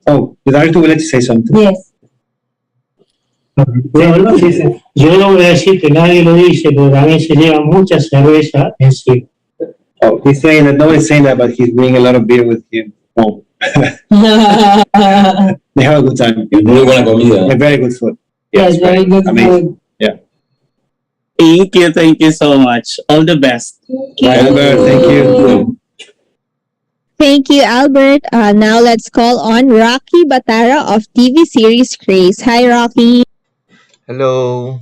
Oh, did Artu would like to say something? Yes. Yo no voy a decir que nadie lo dice, pero también se lleva mucha cerveza en sí. Oh, he's saying that no one's saying that, but he's bringing a lot of beer with him home. They have a good time. Muy buena comida. And very good food. Yes, very good amazing. food. Yeah. Thank you so much. All the best. Bye, Albert. Thank you. Thank you, Albert. Now let's call on Rocky Batara of TV series Grace. Hi, Rocky. Hello.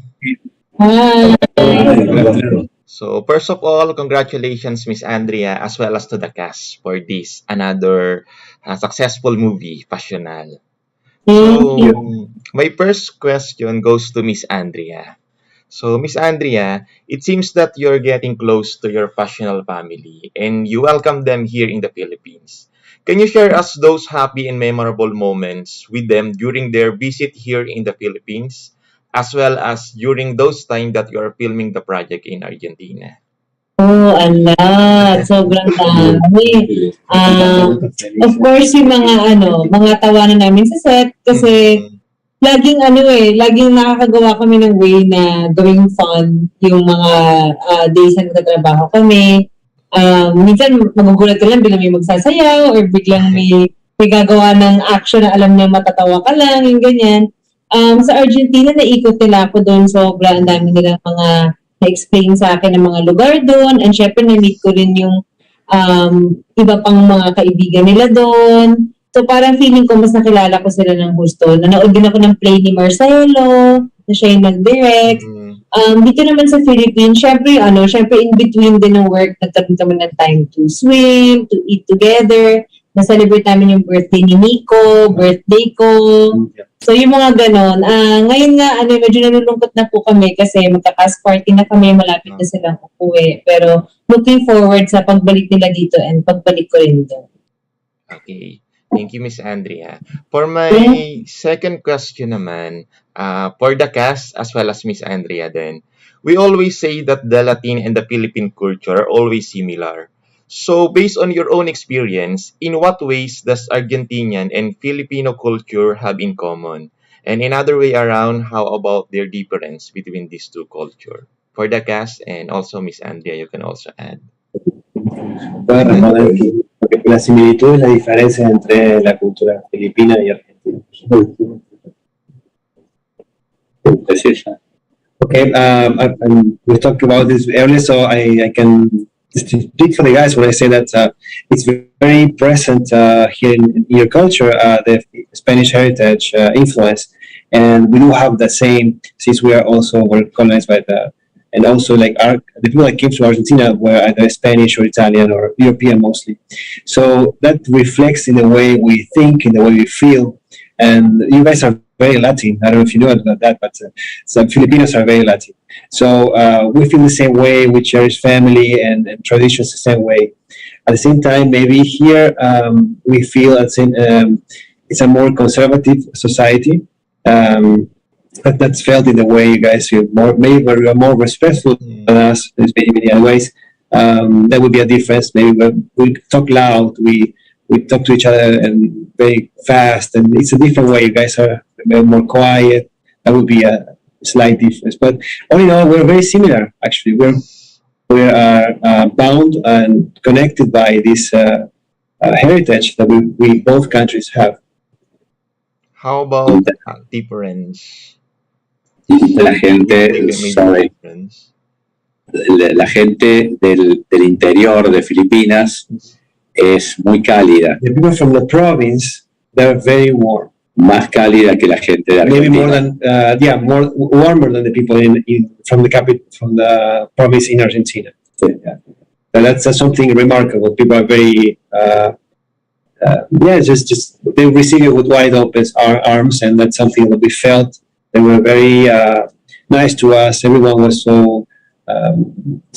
Hi. So first of all, congratulations, Miss Andrea, as well as to the cast for this another successful movie, Pasional. So my first question goes to Miss Andrea. So Miss Andrea, it seems that you're getting close to your Pasional family and you welcome them here in the Philippines. Can you share us those happy and memorable moments with them during their visit here in the Philippines, as well as during those time that you're filming the project in Argentina? Oh, ala, sobrang dami. Of course, yung mga tawanan namin sa set kasi laging nakakagawa kami ng way na gawing fun yung mga days na nagtatrabaho kami. Minsan magugulat ka lang biglang may magsasayaw or biglang may gagawa ng action na alam na matatawa ka lang, yung ganyan. Sa Argentina, naikot nila ako doon. Sobra, ang dami nilang mga na-explain sa akin ng mga lugar doon. And syempre, na-meet ko rin yung iba pang mga kaibigan nila doon. So parang feeling ko mas nakilala ko sila ng gusto. Nanood din ako ng play ni Marcelo, na siya yung nag-direct. Dito naman sa Philippines, syempre in between din ng work, nagkaroon kami ng time to swim, to eat together. Na-celebrate namin yung birthday ni Nico, birthday ko. So yung mga ganon. Ngayon nga, medyo nalulungkot na po kami kasi magka-cast party na kami, malapit na silang uuwi. Pero looking forward sa pagbalik nila dito and pagbalik ko rin doon. Okay. Thank you, Miss Andrea. For my second question naman, for the cast as well as Miss Andrea then, we always say that the Latin and the Philippine culture are always similar. So, based on your own experience, in what ways does Argentinian and Filipino culture have in common? And in other way around, how about their difference between these two cultures? For the cast and also Miss Andrea, you can also add. Puedo responder porque la similitud es la diferencia entre la cultura filipina y argentina. Okay, we talked about this earlier, so I can speak for the guys when I say that it's very present here in your culture, the Spanish heritage influence, and we do have the same since were colonized by and also like the people that came to Argentina were either Spanish or Italian or European mostly. So that reflects in the way we think, in the way we feel. And you guys are very Latin. I don't know if you know about that, but some Filipinos are very Latin. So we feel the same way. We cherish family and traditions the same way. At the same time, maybe here we feel it's a more conservative society. that's felt in the way you guys feel more, maybe we're more respectful than us in many other ways. That would be a difference. Maybe we talk loud, we talk to each other and very fast, and it's a different way. You guys are more quiet. That would be a slight difference. But all in all, we're very similar. Actually, we are bound and connected by this heritage that we both countries have. How about difference? La gente sabe, la gente del interior de Filipinas es muy cálida. The people from the province, they're very warm. Más cálida que la gente de Argentina. Maybe more than, more warmer than the people from the province in Argentina. Yeah. That's something remarkable. People are very, just they receive it with wide open arms, and that's something that we felt. They were very nice to us. Everyone was so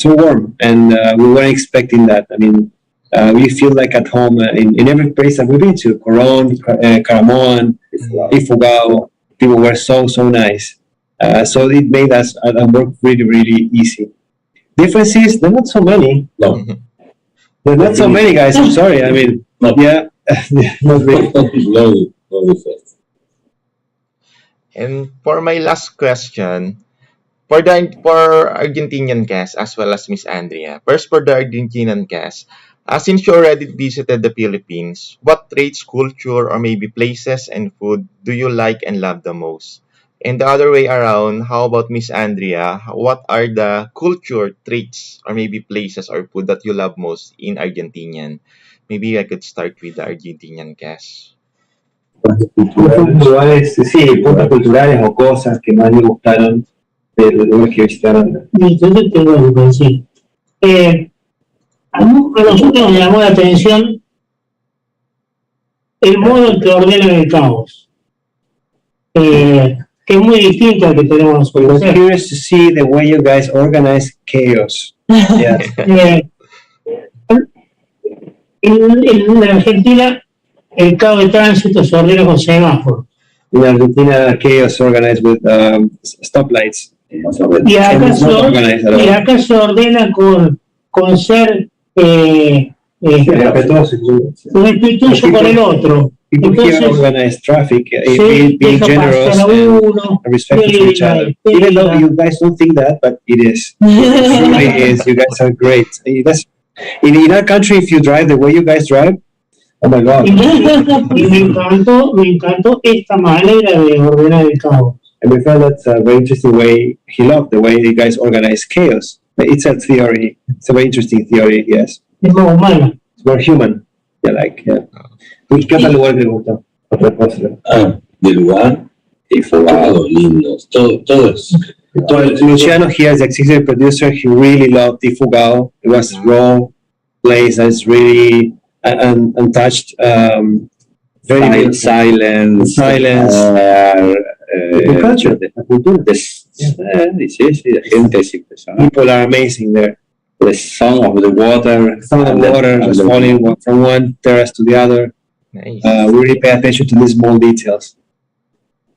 warm, and we weren't expecting that. I mean, we feel like at home in every place that we've been to. Coron, Caramon, Ifugao. People were so nice. So it made us work really, really easy. Differences, there are not so many. No. There are not so many, guys. I'm sorry. I mean, yeah, not really. No difference. And for my last question, for Argentinian cast as well as Miss Andrea. First, for the Argentinian cast, since you already visited the Philippines, what traits, culture, or maybe places and food do you like and love the most? And the other way around, how about Miss Andrea? What are the culture, traits, or maybe places or food that you love most in Argentinian? Maybe I could start with the Argentinian cast. Lugares, sí, puntos culturales o cosas que más me gustaron de los lugares que visitaron. Entonces tengo algo que decir. A nosotros nos llamó la atención el modo en que ordenan el caos, que es muy distinto al que tenemos I was nosotros. curious to see the way you guys organize chaos. Yes. En Argentina el caos de tránsito se ordena con semáforos. In Argentina, chaos organized with stoplights. Y acá, It's not organized at all. y acá se ordena con ser Respetuoso. respetuoso con el otro. People here Entonces, organize traffic, sí, being deja generous pasar a and uno, respectful to each other. Even though you guys don't think that, but it is. It really is. You guys are great. In our country, if you drive the way you guys drive, oh my God. Y me encantó esta manera de ordenar el caos. And we found that's a very interesting way. He loved the way you guys organize chaos. It's a theory. It's a very interesting theory, yes. Es más humana. It's more human. Yeah. ¿Qué otro lugar te gustó? Otra cosa. De lugar, enfocado, lindo, todo es. Luciano here is the executive producer. He really loved Ifugao. It was raw place that's really untouched. Very Silence. The culture, la cultura. Sí, la gente es impresionante. People are amazing there. The sound of the water. Some of the water just falling from one terrace to the other. Nice. We really pay attention to these small details.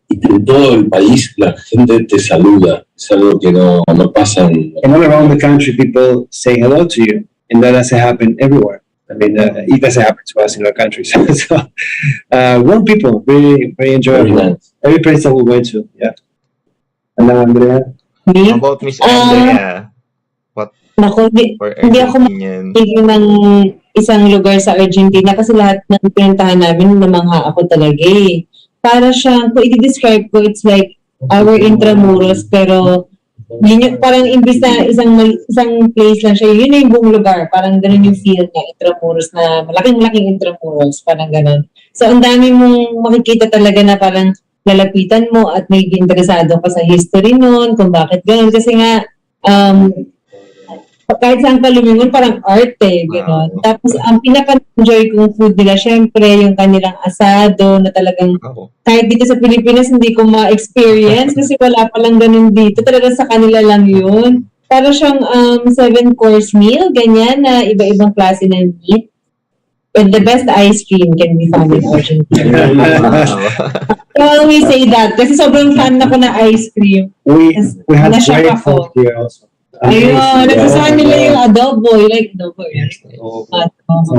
Y en todo el país la gente te saluda. Es algo que no pasa en... And all around the country, people say hello to you, and that doesn't happen everywhere. I mean, it doesn't happen to us in our countries. So, warm people, very, very enjoyable. Very nice. Every place that we went to, yeah. And now, Andrea? How about Miss Andrea? What Naku, for hindi ako Argentinian? makinig ng isang lugar sa Argentina kasi lahat ng pinuntahan namin namangha ako talaga eh. Para siyang, kung i-describe ko, it's like our Intramuros, pero yun yung, parang imbis na isang place lang siya, yun na yung buong lugar. Parang ganun yung feel niya, Intramuros na, malaking Intramuros, parang ganun. So, ang dami mong makikita talaga na parang lalapitan mo at may interesado ka sa history nun, kung bakit ganun. Kasi nga, kahit saan ka lumingon, parang art eh, gano'n. Tapos, ang pinaka-enjoy kong food nila, syempre, yung kanilang asado na talagang, kahit dito sa Pilipinas, hindi ko ma-experience kasi wala palang ganun dito. Talaga sa kanila lang yun. Para siyang 7-course meal, ganyan, na iba-ibang klase ng meat. but the best ice cream can be found in Argentina. I always say that kasi sobrang fan ako na ice cream. We have Na-shock great ako. food here also. Ayun, nagustuhan nila yung adobo. You like adobo, right?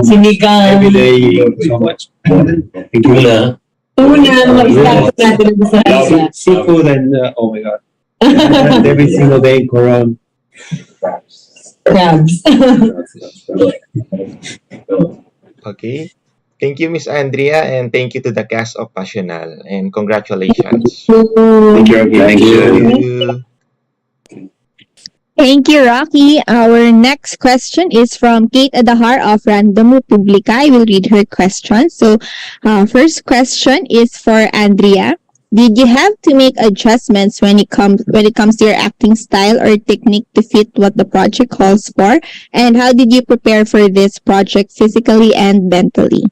Sinigang. Every day, so much. Tuna. Tuna, mga isda natin nagustuhan nila. Seafood and, oh my God. Every single day, Coron. Crabs. Okay. Thank you, Miss Andrea, and thank you to the cast of Pasional, and congratulations. Thank you. Thank you. Thank you, Rocky. Our next question is from Kate Adahar of Random Republica. I will read her question. So, first question is for Andrea. Did you have to make adjustments when it comes to your acting style or technique to fit what the project calls for? And how did you prepare for this project physically and mentally?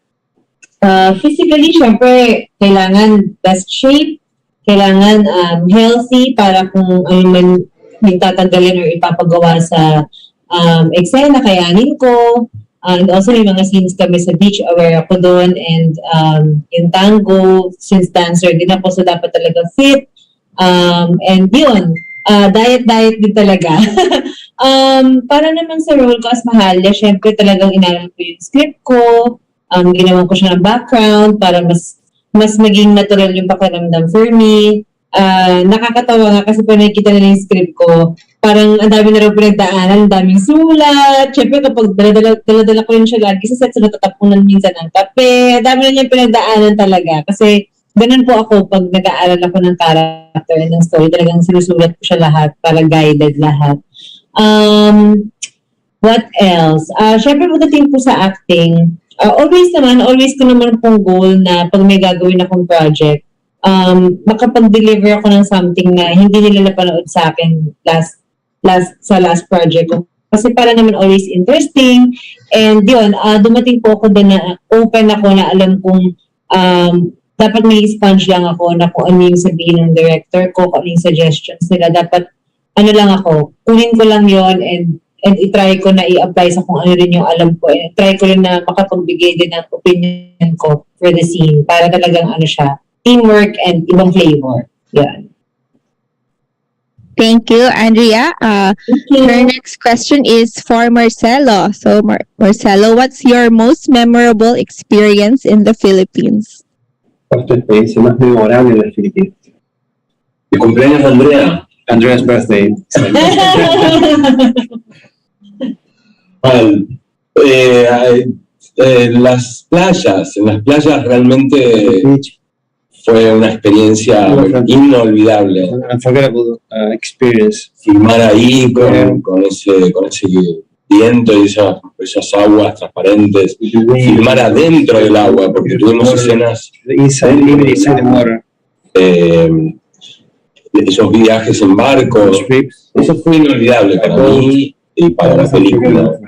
Physically, syempre, kailangan best shape, kailangan healthy para kung ano man yung tatanggalin or ipapagawa sa eksena, kayanin ko. And also, may mga scenes kami sa beach, aware ako doon. And yung tango, since dancer din ako, so dapat talaga fit. And yun, diet din talaga. Para naman sa role ko as Mahalia, syempre talagang inaral ko yung script ko. Ginawan ko siya ng background para mas maging natural yung pakiramdam for me. Nakakatawa nga kasi pag nakikita nila yung script ko, parang ang dami na rin pinagdaanan, ang daming sulat. Siyempre kapag dala ko rin siya lagi sa set, so natatapunan minsan ng kape. Ang dami na niyang pinagdaanan talaga. Kasi ganun po ako pag nag-aaral ako ng character and ng story. Talagang sinusulat ko siya lahat para guided lahat. What else? Siyempre pagdating po sa acting, always ko naman pong goal na pag may gagawin akong project, makapag-deliver ako ng something na hindi nila napanood sa akin last project ko. Kasi para naman always interesting. And yun, dumating po ako din na open ako na alam kong dapat may sponge lang ako na kung ano yung sabihin ng director ko, kung ano yung suggestions nila. Dapat ano lang ako, kunin ko lang yon and i-try ko na i-apply sa kung ano rin yung alam ko. And try ko rin na makapagbigay din ng opinion ko for the scene para talagang ano siya, teamwork and ibang flavor. Yan. Thank you, Andrea. Her next question is for Marcelo. So, Marcelo, what's your most memorable experience in the Philippines? ¿Cuál es tu experiencia más memorable en las Filipinas? Mi cumpleaños de Andrea. Andrea's birthday. En las playas realmente fue una experiencia inolvidable. Unforgettable experience. Filmar ahí con ese viento y esas aguas transparentes. Filmar adentro del agua, porque tuvimos escenas. Inside the water. Esos viajes en barcos. Eso fue inolvidable para mí y para la película.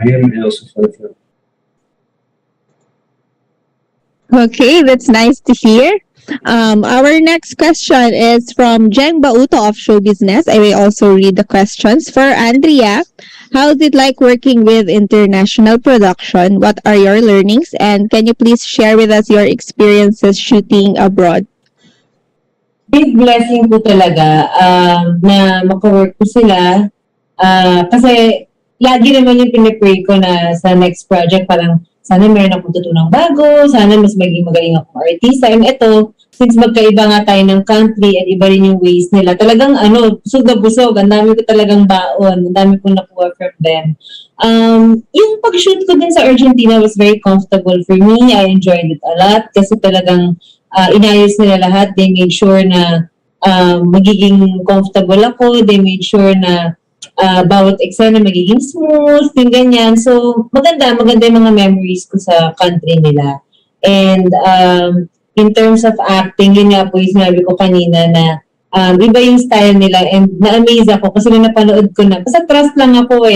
Okay, that's nice to hear. Our next question is from Jeng Bauto of Show Business. I will also read the questions. For Andrea, how did like working with international production? What are your learnings? And can you please share with us your experiences shooting abroad? Big blessing po talaga na makawork ko sila. Kasi lagi naman yung pinipray ko na sa next project parang sana meron akong tutunang bago, sana mas maging magaling akong artista. And ito, since magkaiba nga tayo ng country at iba rin yung ways nila, talagang busog na busog. Ang dami ko talagang baon. Ang dami ko nakuha from them. Yung pag-shoot ko din sa Argentina was very comfortable for me. I enjoyed it a lot kasi talagang inayos nila lahat. They made sure na magiging comfortable ako. They made sure na bawat eksena magiging smooth, yung ganyan. So, maganda yung mga memories ko sa country nila. And in terms of acting, yun nga po yung sinabi ko kanina na iba yung style nila and na-amaze ako kasi napanood ko na. Basta trust lang ako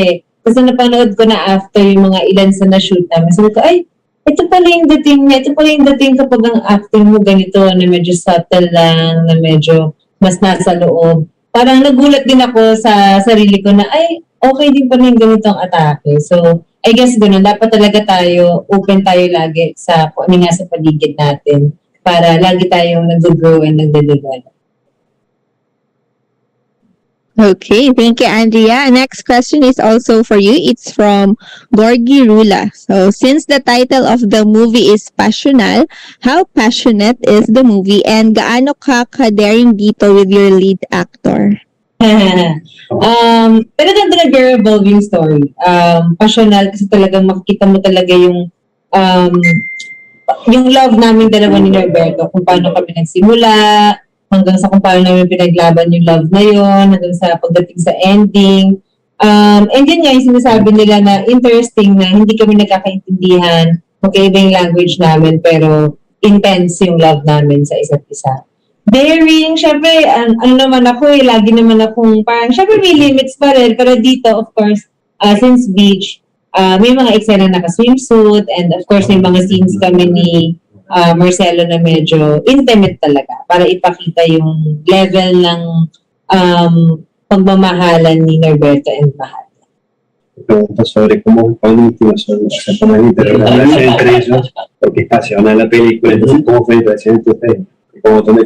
Kasi napanood ko na after yung mga ilan sa na-shoot namin. Sabi ko, ay, ito pala yung dating niya. Ito pala yung dating kapag ang acting mo ganito na medyo subtle lang, na medyo mas nasa loob. Parang nagulat din ako sa sarili ko na, ay, okay din pala yung ganitong atake. So, I guess ganun, dapat talaga tayo, open tayo lagi sa kung ano nga sa paligid natin para lagi tayong nag-grow and nag-develop. Okay, thank you, Andrea. Next question is also for you. It's from Gorgi Rula. So, since the title of the movie is Pasional, how passionate is the movie and gaano ka ka-daring dito with your lead actor? Talagang very evolving story. Pasional kasi talagang makikita mo talaga yung love namin dalawa ni Norberto, kung paano kami nagsimula, hanggang sa kung paano namin pinaglaban yung love na yun, hanggang sa pagdating sa ending. And yun nga yung sinasabi nila na interesting na hindi kami nagkakaintindihan, magkaiba yung language namin, pero intense yung love namin sa isa't isa. Daring, syempre, ano naman ako lagi naman akong parang, syempre may limits pa rin, pero dito, of course, since beach, may mga eksena naka-swimsuit, and of course, may mga scenes kami ni Marcelo na medyo intimate talaga para ipakita yung level ng pagmamahalan ni Norberto and Mahal. Pregunta sobre cómo fue la intimación exactamente la relación entre ellos, porque es pasional la película, entonces cómo fue la relación entre ustedes, como donde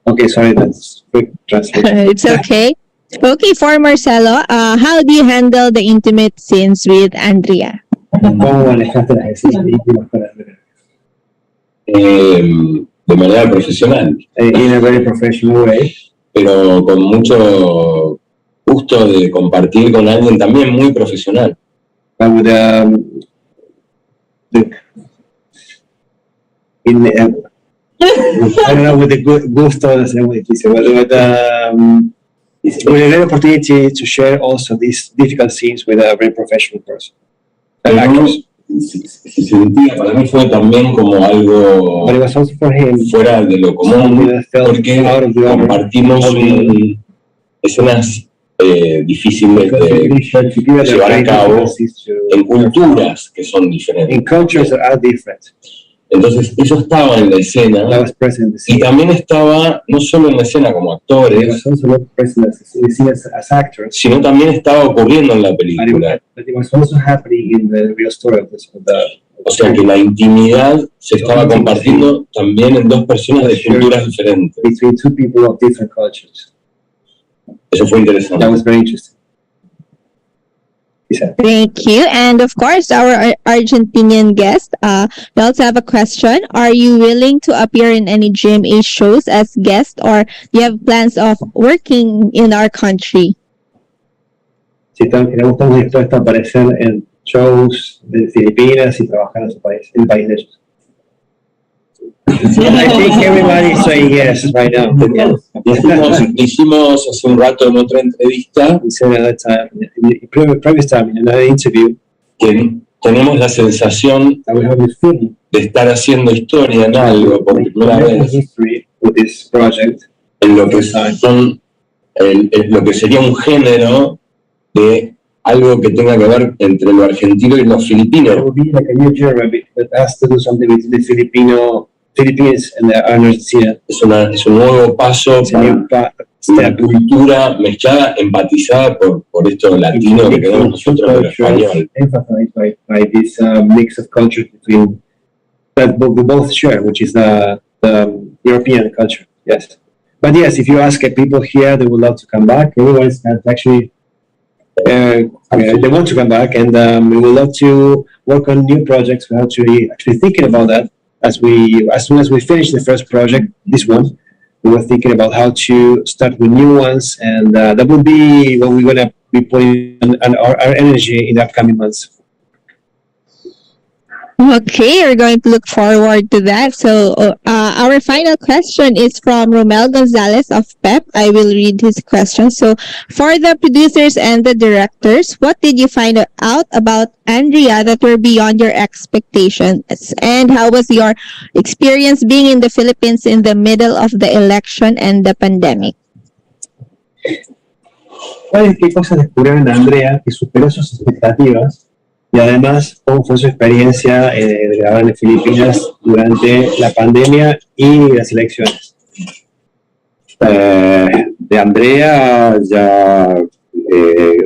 Okay, sorry, that's quick translation. It's okay. Okay, for Marcelo, how do you handle the intimate scenes with Andrea? ¿Cómo manejaste las escenas íntimas con Andrea? De manera profesional. In a very professional way. Pero con mucho gusto de compartir con alguien también muy profesional. With, I don't know, with the gusto, no sé cómo dice, with a great opportunity to share also these difficult scenes with a very professional person. Se sentía, para mí fue también como algo fuera de lo común, porque compartimos escenas difíciles de llevar a cabo en culturas que son diferentes. Entonces, eso estaba en la escena y también estaba no solo en la escena como actores, sino también estaba ocurriendo en la película. O sea que la intimidad se estaba compartiendo también en dos personas de culturas diferentes. Eso fue interesante. Thank you. And of course, our Argentinian guest, we also have a question. Are you willing to appear in any GMA shows as guest, or do you have plans of working in our country? Si estamos dispuestos a aparecer en shows de Filipinas y trabajar en su país, el país de ellos. I think everybody is saying yes right now. Dijimos hace un rato en otra entrevista, previous time in another interview, que tenemos la sensación de estar haciendo historia en algo por primera vez, en lo que son, en lo que sería un género de algo que tenga que ver entre lo argentino y lo filipino. It would be like a new genre that has to do something with the Philippines and Argentina. Es un nuevo paso para la cultura mezclada, empatizada por esto latino que tenemos nosotros en español. Emphasized by this mix of cultures between that we both share, which is the European culture. Yes, but yes, if you ask people here, they would love to come back. Everyone is actually they want to come back, and we would love to work on new projects. We're actually thinking about that. As soon as we finish the first project, this one, we were thinking about how to start with new ones, and that will be what we're going to be putting our energy in the upcoming months. Okay, we're going to look forward to that. So, our final question is from Romel Gonzalez of PEP. I will read his question. So, for the producers and the directors, what did you find out about Andrea that were beyond your expectations? And how was your experience being in the Philippines in the middle of the election and the pandemic? ¿Qué cosas descubrieron en Andrea que superó sus expectativas? Y además, ¿cómo fue su experiencia de grabar en Filipinas durante la pandemia y las elecciones? De Andrea ya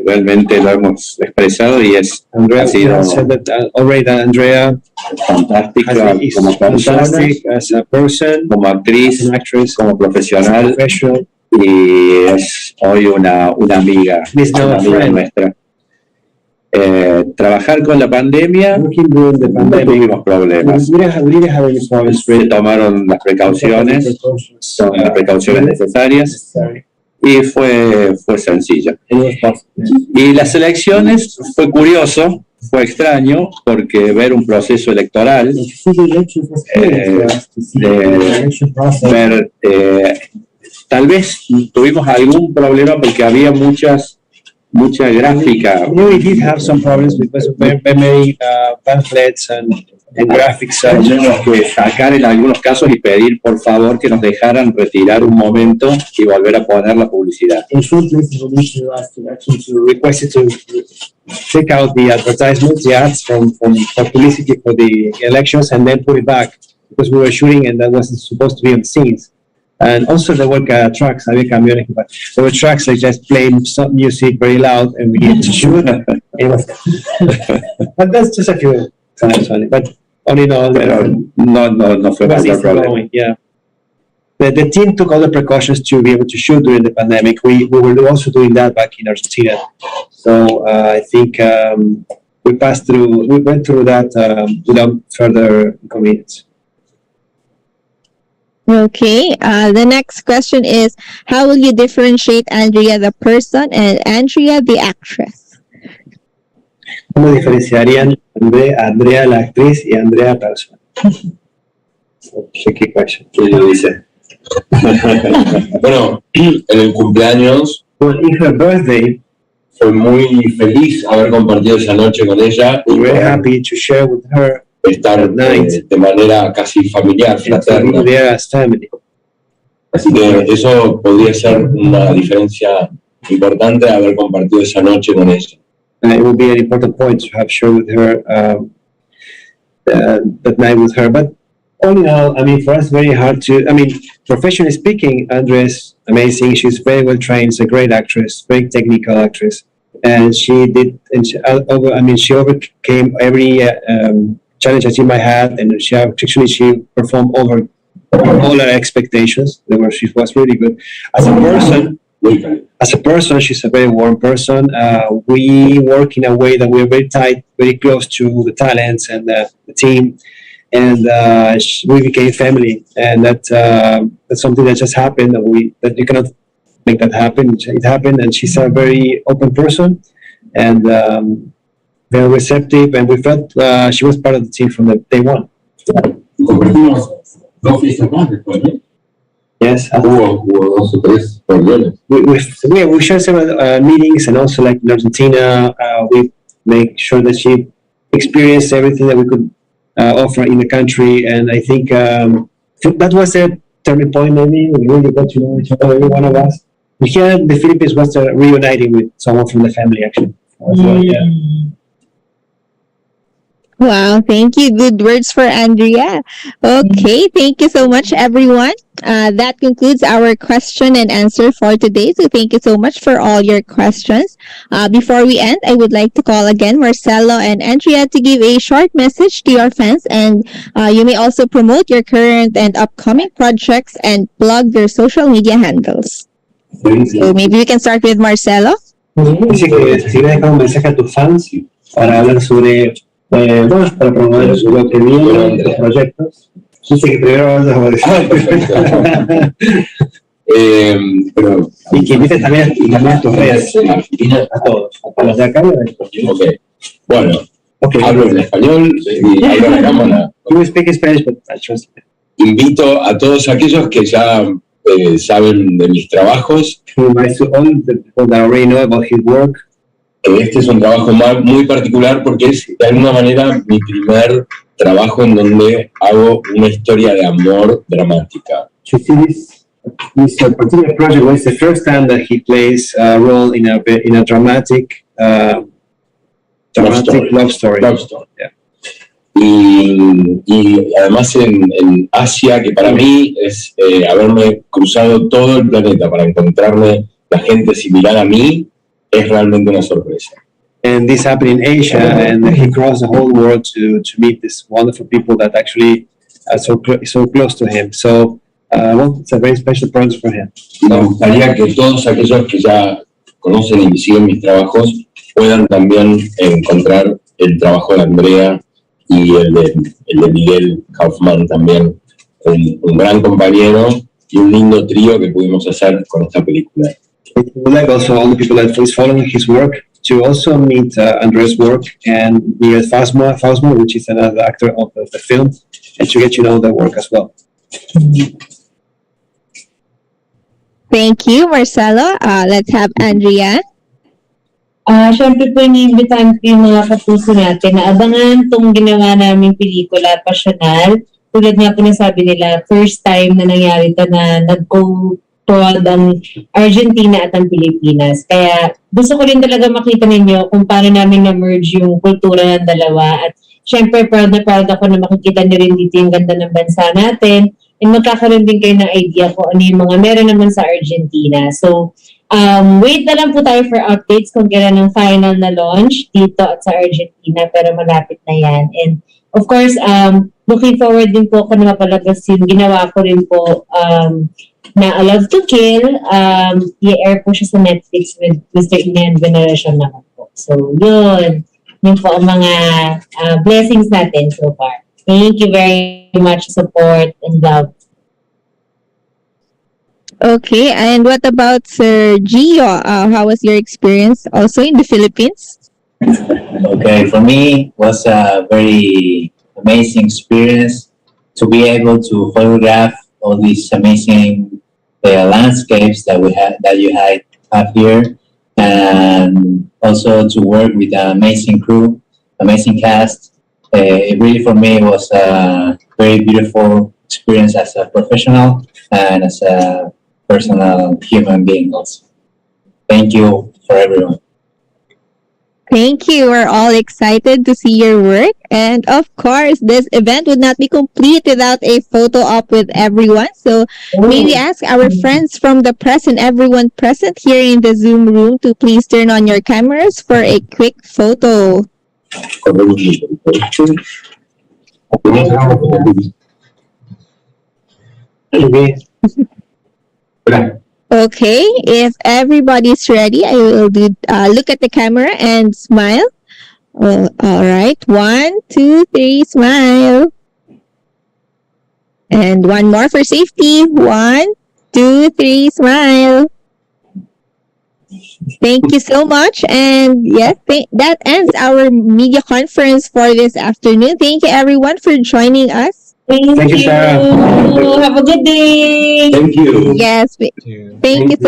realmente lo hemos expresado y Andrea ha sido said that already that Andrea fantástica is como persona, fantastic as a person, como actriz, as an actress, como profesional, professional. y es hoy una amiga, He's now una a amiga friend. nuestra. Trabajar con la pandemia, Working during the no pandemic, tuvimos problemas. we didn't have any problems. Se tomaron las precauciones, son las precauciones necesarias y fue sencilla. Y las elecciones fue curioso, fue extraño, porque ver un proceso electoral, tal vez tuvimos algún problema porque había mucha gráfica. We did have some problems because of very many pamphlets and graphics. Tenemos que sacar en algunos casos y pedir por favor que nos dejaran retirar un momento y volver a poner la publicidad. In some places, we need to ask to actually to request it to take out the advertisements, the ads for publicity for the elections, and then put it back because we were shooting and that wasn't supposed to be on scenes. And also there were tracks, había camiones, but there were tracks that just playing some music very loud and we needed to shoot. But that's just a few times only. But all in all, Pero no fue mayor problema. yeah. The team took all the precautions to be able to shoot during the pandemic. We were also doing that back in Argentina. So I think we went through that without further inconvenience. Okay, the next question is, how will you differentiate Andrea the person and Andrea the actress? ¿Cómo diferenciarían Andrea la actriz y Andrea la persona? Tricky question. ¿Qué le dice? Bueno, en el cumpleaños Well, in her birthday, fue muy feliz haber compartido esa noche con ella y we were happy to share with her estar de manera casi familiar, fraterna. there as family. Así que eso podría ser una diferencia importante, haber compartido esa noche con ella. It would be an important point to have shared with her that night with her. But all in all, I mean, for us, very hard to. I mean, professionally speaking, Andrea's amazing. She's very well trained. She's a great actress, very technical actress, and she did. And she overcame every challenge that she might have, and she performed over all her expectations. She was really good as a person. She's a very warm person. We work in a way that we're very tight, very close to the talents and the team, and we became family. And that's something that just happened. That you cannot make that happen. It happened, and she's a very open person, and very receptive. And we felt she was part of the team from the day one. Yes. Hubo 2 o 3 reuniones. We share several meetings, and also like in Argentina, we make sure that she experienced everything that we could offer in the country. And I think that was a turning point. Maybe we really got to know each other, every one of us. Here in the Philippines was reuniting with someone from the family, actually. So, yeah. Wow, thank you. Good words for Andrea. Okay, thank you so much, everyone. That concludes our question and answer for today. So thank you so much for all your questions. Before we end, I would like to call again Marcelo and Andrea to give a short message to your fans, and you may also promote your current and upcoming projects and plug your social media handles. So maybe we can start with Marcelo. Dice que si quieres dejar un mensaje a tus fans para hablar sobre para promover lo que viene, los proyectos. Dice que primero vas a pero, y que invites también a tus redes, a todos, a los de acá y a los de acá. Okay. Bueno, hablo en español y hablo en la cámara. You speak Spanish, but I trust you. Invito a todos aquellos que ya saben de mis trabajos. He invites to all the people that already know about his work. Este es un trabajo muy particular porque es de alguna manera mi primer trabajo en donde hago una historia de amor dramática. To see this particular project was the first time that he plays a role in a dramatic love story. Yeah. Y además en Asia, que para mí es haberme cruzado todo el planeta para encontrarme la gente similar a mí, es realmente una sorpresa. And this happened in Asia, and he crossed the whole world to meet these wonderful people that actually are so close to him. So, well, it's a very special project for him. Me gustaría que todos aquellos que ya conocen y siguen mis trabajos puedan también encontrar el trabajo de Andrea y el de Miguel Kaufman también, un gran compañero y un lindo trío que pudimos hacer con esta película. We would like also all the people that is following his work to also meet Andrea's work and Miguel Fausma, which is another actor of the film, and to get to know their work as well. Thank you, Marcelo. Let's have Andrea. Siyempre po, iniimbitahan ko yung mga kapuso natin na abangan itong ginawa namin pelikula, Pasional. Tulad nga po nasabi nila, first time na nangyari ito na nag-co-prod ang Argentina at ang Pilipinas. Kaya gusto ko rin talaga makita ninyo kung paano namin na-merge yung kultura ng dalawa. At siyempre, proud ako na makikita niyo rin dito yung ganda ng bansa natin. And magkakaroon din kayo ng idea kung ano yung mga meron naman sa Argentina. So, wait na lang po tayo for updates kung kailan ang final na launch dito at sa Argentina, pero malapit na yan. And of course, looking forward din po kung mapalabas yung ginawa ko rin po na A Love to Kill. I-air po siya sa Netflix with Mr. Ian Veneracion naman po. So, yun po ang mga blessings natin so far. Thank you very much, support and love. Okay, and what about Sir Gio? How was your experience also in the Philippines? Okay, for me, it was a very amazing experience to be able to photograph all these amazing landscapes that you have here, and also to work with an amazing crew, amazing cast. It really, for me, was a very beautiful experience as a professional and as a personal human being also. Thank you for everyone. Thank you. We're all excited to see your work. And of course, this event would not be complete without a photo op with everyone. So may we ask our friends from the press and everyone present here in the Zoom room to please turn on your cameras for a quick photo. Okay, if everybody's ready, I will do look at the camera and smile. Well, all right, 1, 2, 3, smile. And one more for safety. 1, 2, 3, smile. Thank you so much. And yes, that ends our media conference for this afternoon. Thank you everyone for joining us. Thank you, Sarah. Have a good day. Thank you. Yes, thank you so